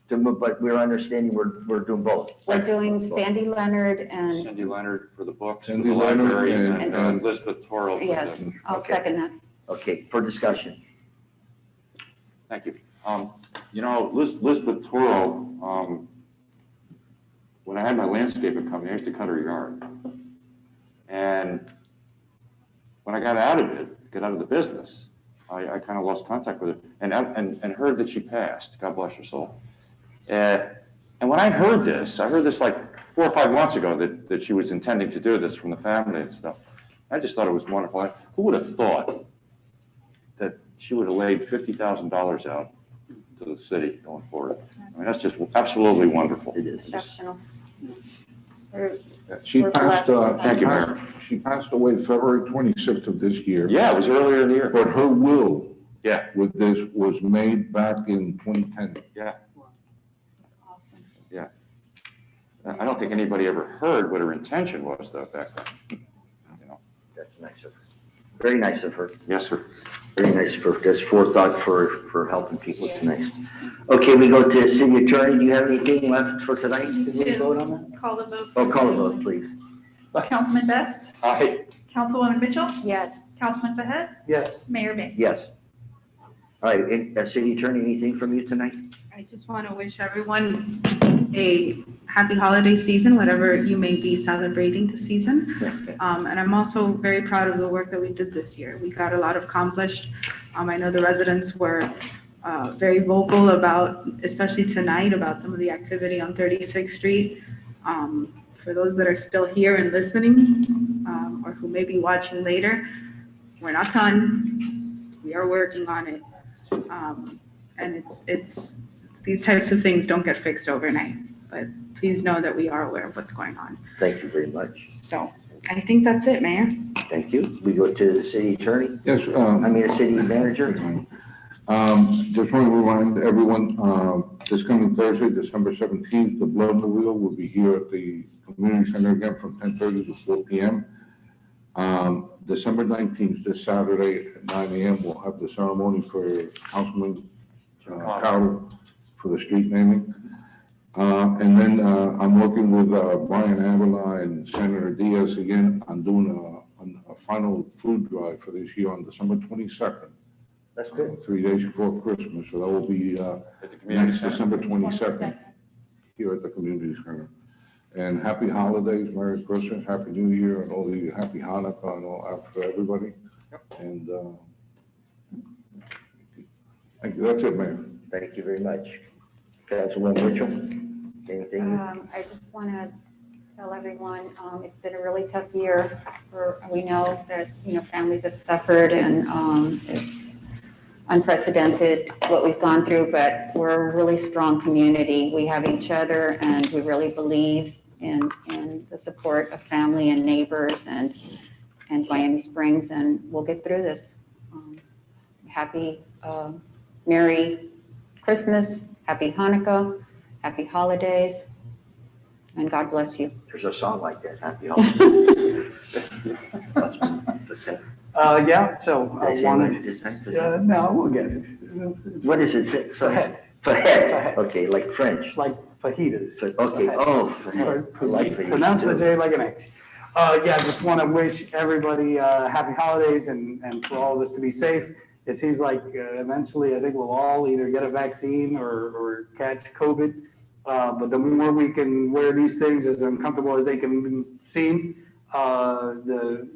but we're understanding we're doing both. We're doing Sandy Leonard and, Cindy Leonard for the books, for Cindy the Leonard library, and- and Elizabeth Toro. for yes, the- I'll Okay. second that. Okay, for discussion. Thank you. You know, Elizabeth Toro, when I had my landscaping company, I used to cut her yard. And when I got out of the business, I kind of lost contact with her and heard that she passed. God bless her soul. And when I heard this like 4 or 5 months ago that she was intending to do this from the family and stuff. I just thought it was wonderful. Who would have thought that she would have laid $50,000 out to the city going forward? I mean, that's just absolutely wonderful. It is. Exceptional. We're- She We're passed, blessed. Thank you, Mayor. she passed away February 26th of this year. Yeah, it was earlier in the year. But her will Yeah, with this was made back in 2010. yeah. Awesome. Yeah. I don't think anybody ever heard what her intention was though back then. You know. That's nice of her. Very nice of her. Yes, sir. Very nice for, that's forethought for helping people tonight. Okay, we go to city attorney. Do you have anything left for tonight? Did we vote on that? Call the vote. Oh, call the vote, please. Councilman Best, Aye. Councilwoman Mitchell, Yes. Councilman Behet, Yes. Mayor Bain. Yes. All right, city attorney, anything from you tonight? I just want to wish everyone a happy holiday season, whatever you may be celebrating this season. And I'm also very proud of the work that we did this year. We got a lot accomplished. I know the residents were very vocal about, especially tonight, about some of the activity on 36th Street. For those that are still here and listening, or who may be watching later, we're not done. We are working on it. And it's these types of things don't get fixed overnight, but please know that we are aware of what's going on. Thank you very much. So I think that's it, Mayor. Thank you. We go to the city attorney. Yes, The city manager. Just want to remind everyone, this coming Thursday, December 17th, the Blood Wheel will be here at the community center again from 10:30 to 4 p.m. December 19th, this Saturday at 9 a.m., we'll have the ceremony for Councilman Carroll for the street naming. And then I'm working with Brian Avila and Senator Diaz again on doing a final food drive for this year on December 22nd. That's good. 3 days before Christmas, so that will be next December 22nd here at the community center. And happy holidays, Merry Christmas, Happy New Year, and all the Happy Hanukkah and all that for everybody. And Thank you. That's it, Mayor. Thank you very much. Councilwoman Mitchell, anything? I just want to tell everyone, it's been a really tough year. We know that, families have suffered and it's unprecedented what we've gone through, but we're a really strong community. We have each other and we really believe in the support of family and neighbors and Miami Springs, and we'll get through this. Happy Merry Christmas, Happy Hanukkah, Happy Holidays, and God bless you. There's a song like that, Happy Holidays. Yeah, so I wanted, no, we'll get it. What does it say? Fahed. Fahed. Okay, like French. Like fajitas. Okay, oh, fahed. I like fajitas Pronounce the too. J like an H. Yeah, I just want to wish everybody happy holidays and for all of us to be safe. It seems like eventually I think we'll all either get a vaccine or catch COVID. But the more we can wear these things as uncomfortable as they can seem, the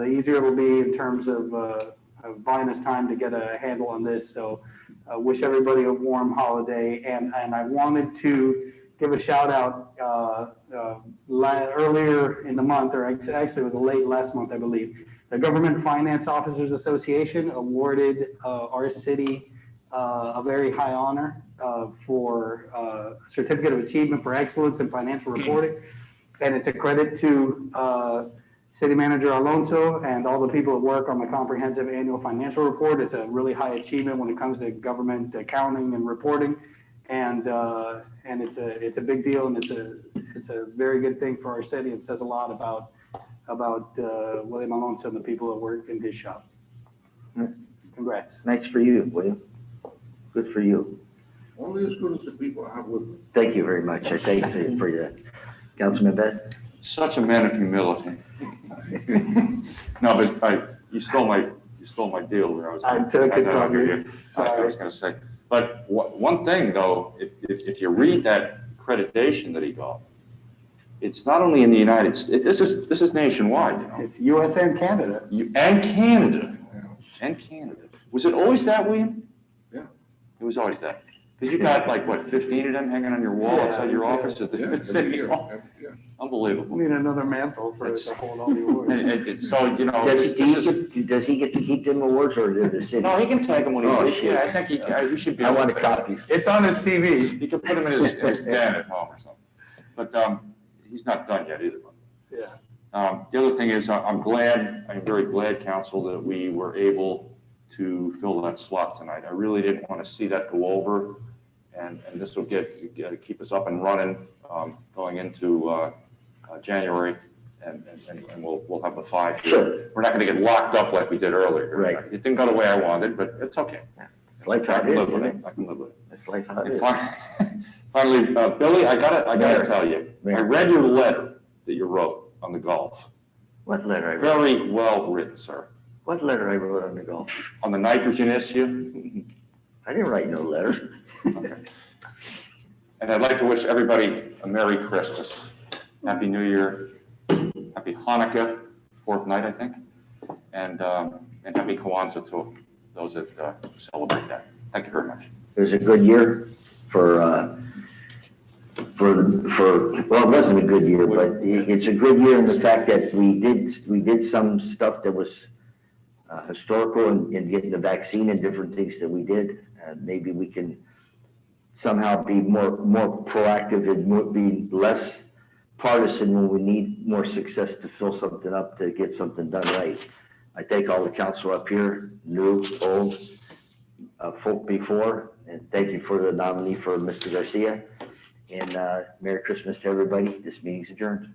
easier it will be in terms of buying us time to get a handle on this. So wish everybody a warm holiday. And I wanted to give a shout out earlier in the month, or actually it was late last month, I believe. The Government Finance Officers Association awarded our city a very high honor for Certificate of Achievement for Excellence in Financial Reporting. And it's a credit to City Manager Alonso and all the people that work on the comprehensive annual financial report. It's a really high achievement when it comes to government accounting and reporting. And it's a big deal, and it's a very good thing for our city. It says a lot about William Alonso and the people that work in his shop. Congrats. Nice for you, William. Good for you. Only as good as the people I have with me. Thank you very much. I thank you for that. Councilman Best? Such a man of humility. No, but you stole my deal there. I took it from you. I was going to say, but one thing though, if you read that accreditation that he got, it's not only in the United States. This is nationwide. It's U.S. and Canada. And Canada. And Canada. Was it always that, William? Yeah. It was always that. Because you got like, what, 15 of them hanging on your wall outside your office at the city hall? Unbelievable. We need another mantle for to hold all the awards. So, Does he get to keep them awards, or is it the city? No, he can take them when he Oh, leaves. shit. Yeah, I think he should be. I able want to a take copy. It's on his CV. He can put them in his den at home or something. But he's not done yet either. Yeah. The other thing is, I'm very glad, Council, that we were able to fill that slot tonight. I really didn't want to see that go over, and this will keep us up and running going into January, and we'll have the 5 here. Sure. We're not going to get locked up like we did earlier. Right. It didn't go the way I wanted, but it's okay. It's like I how can it live is, with isn't it. it? I can live with it. It's like how it And is. finally, Billy, I gotta tell you, Mayor. I read your letter that you wrote on the golf. What letter I wrote? Very well written, sir. What letter I wrote on the golf? On the nitrogen issue. I didn't write no letter. Okay. And I'd like to wish everybody a Merry Christmas, Happy New Year, Happy Hanukkah, 4th night, I think, and Happy Kwanzaa to those that celebrate that. Thank you very much. It was a good year for, well, it wasn't a good year, but it's a good year in the fact that we did some stuff that was historical in getting the vaccine and different things that we did. Maybe we can somehow be more proactive and be less partisan when we need more success to fill something up, to get something done right. I thank all the council up here, new, old, folk before, and thank you for the nominee for Mr. Garcia. And Merry Christmas to everybody. This meeting's adjourned.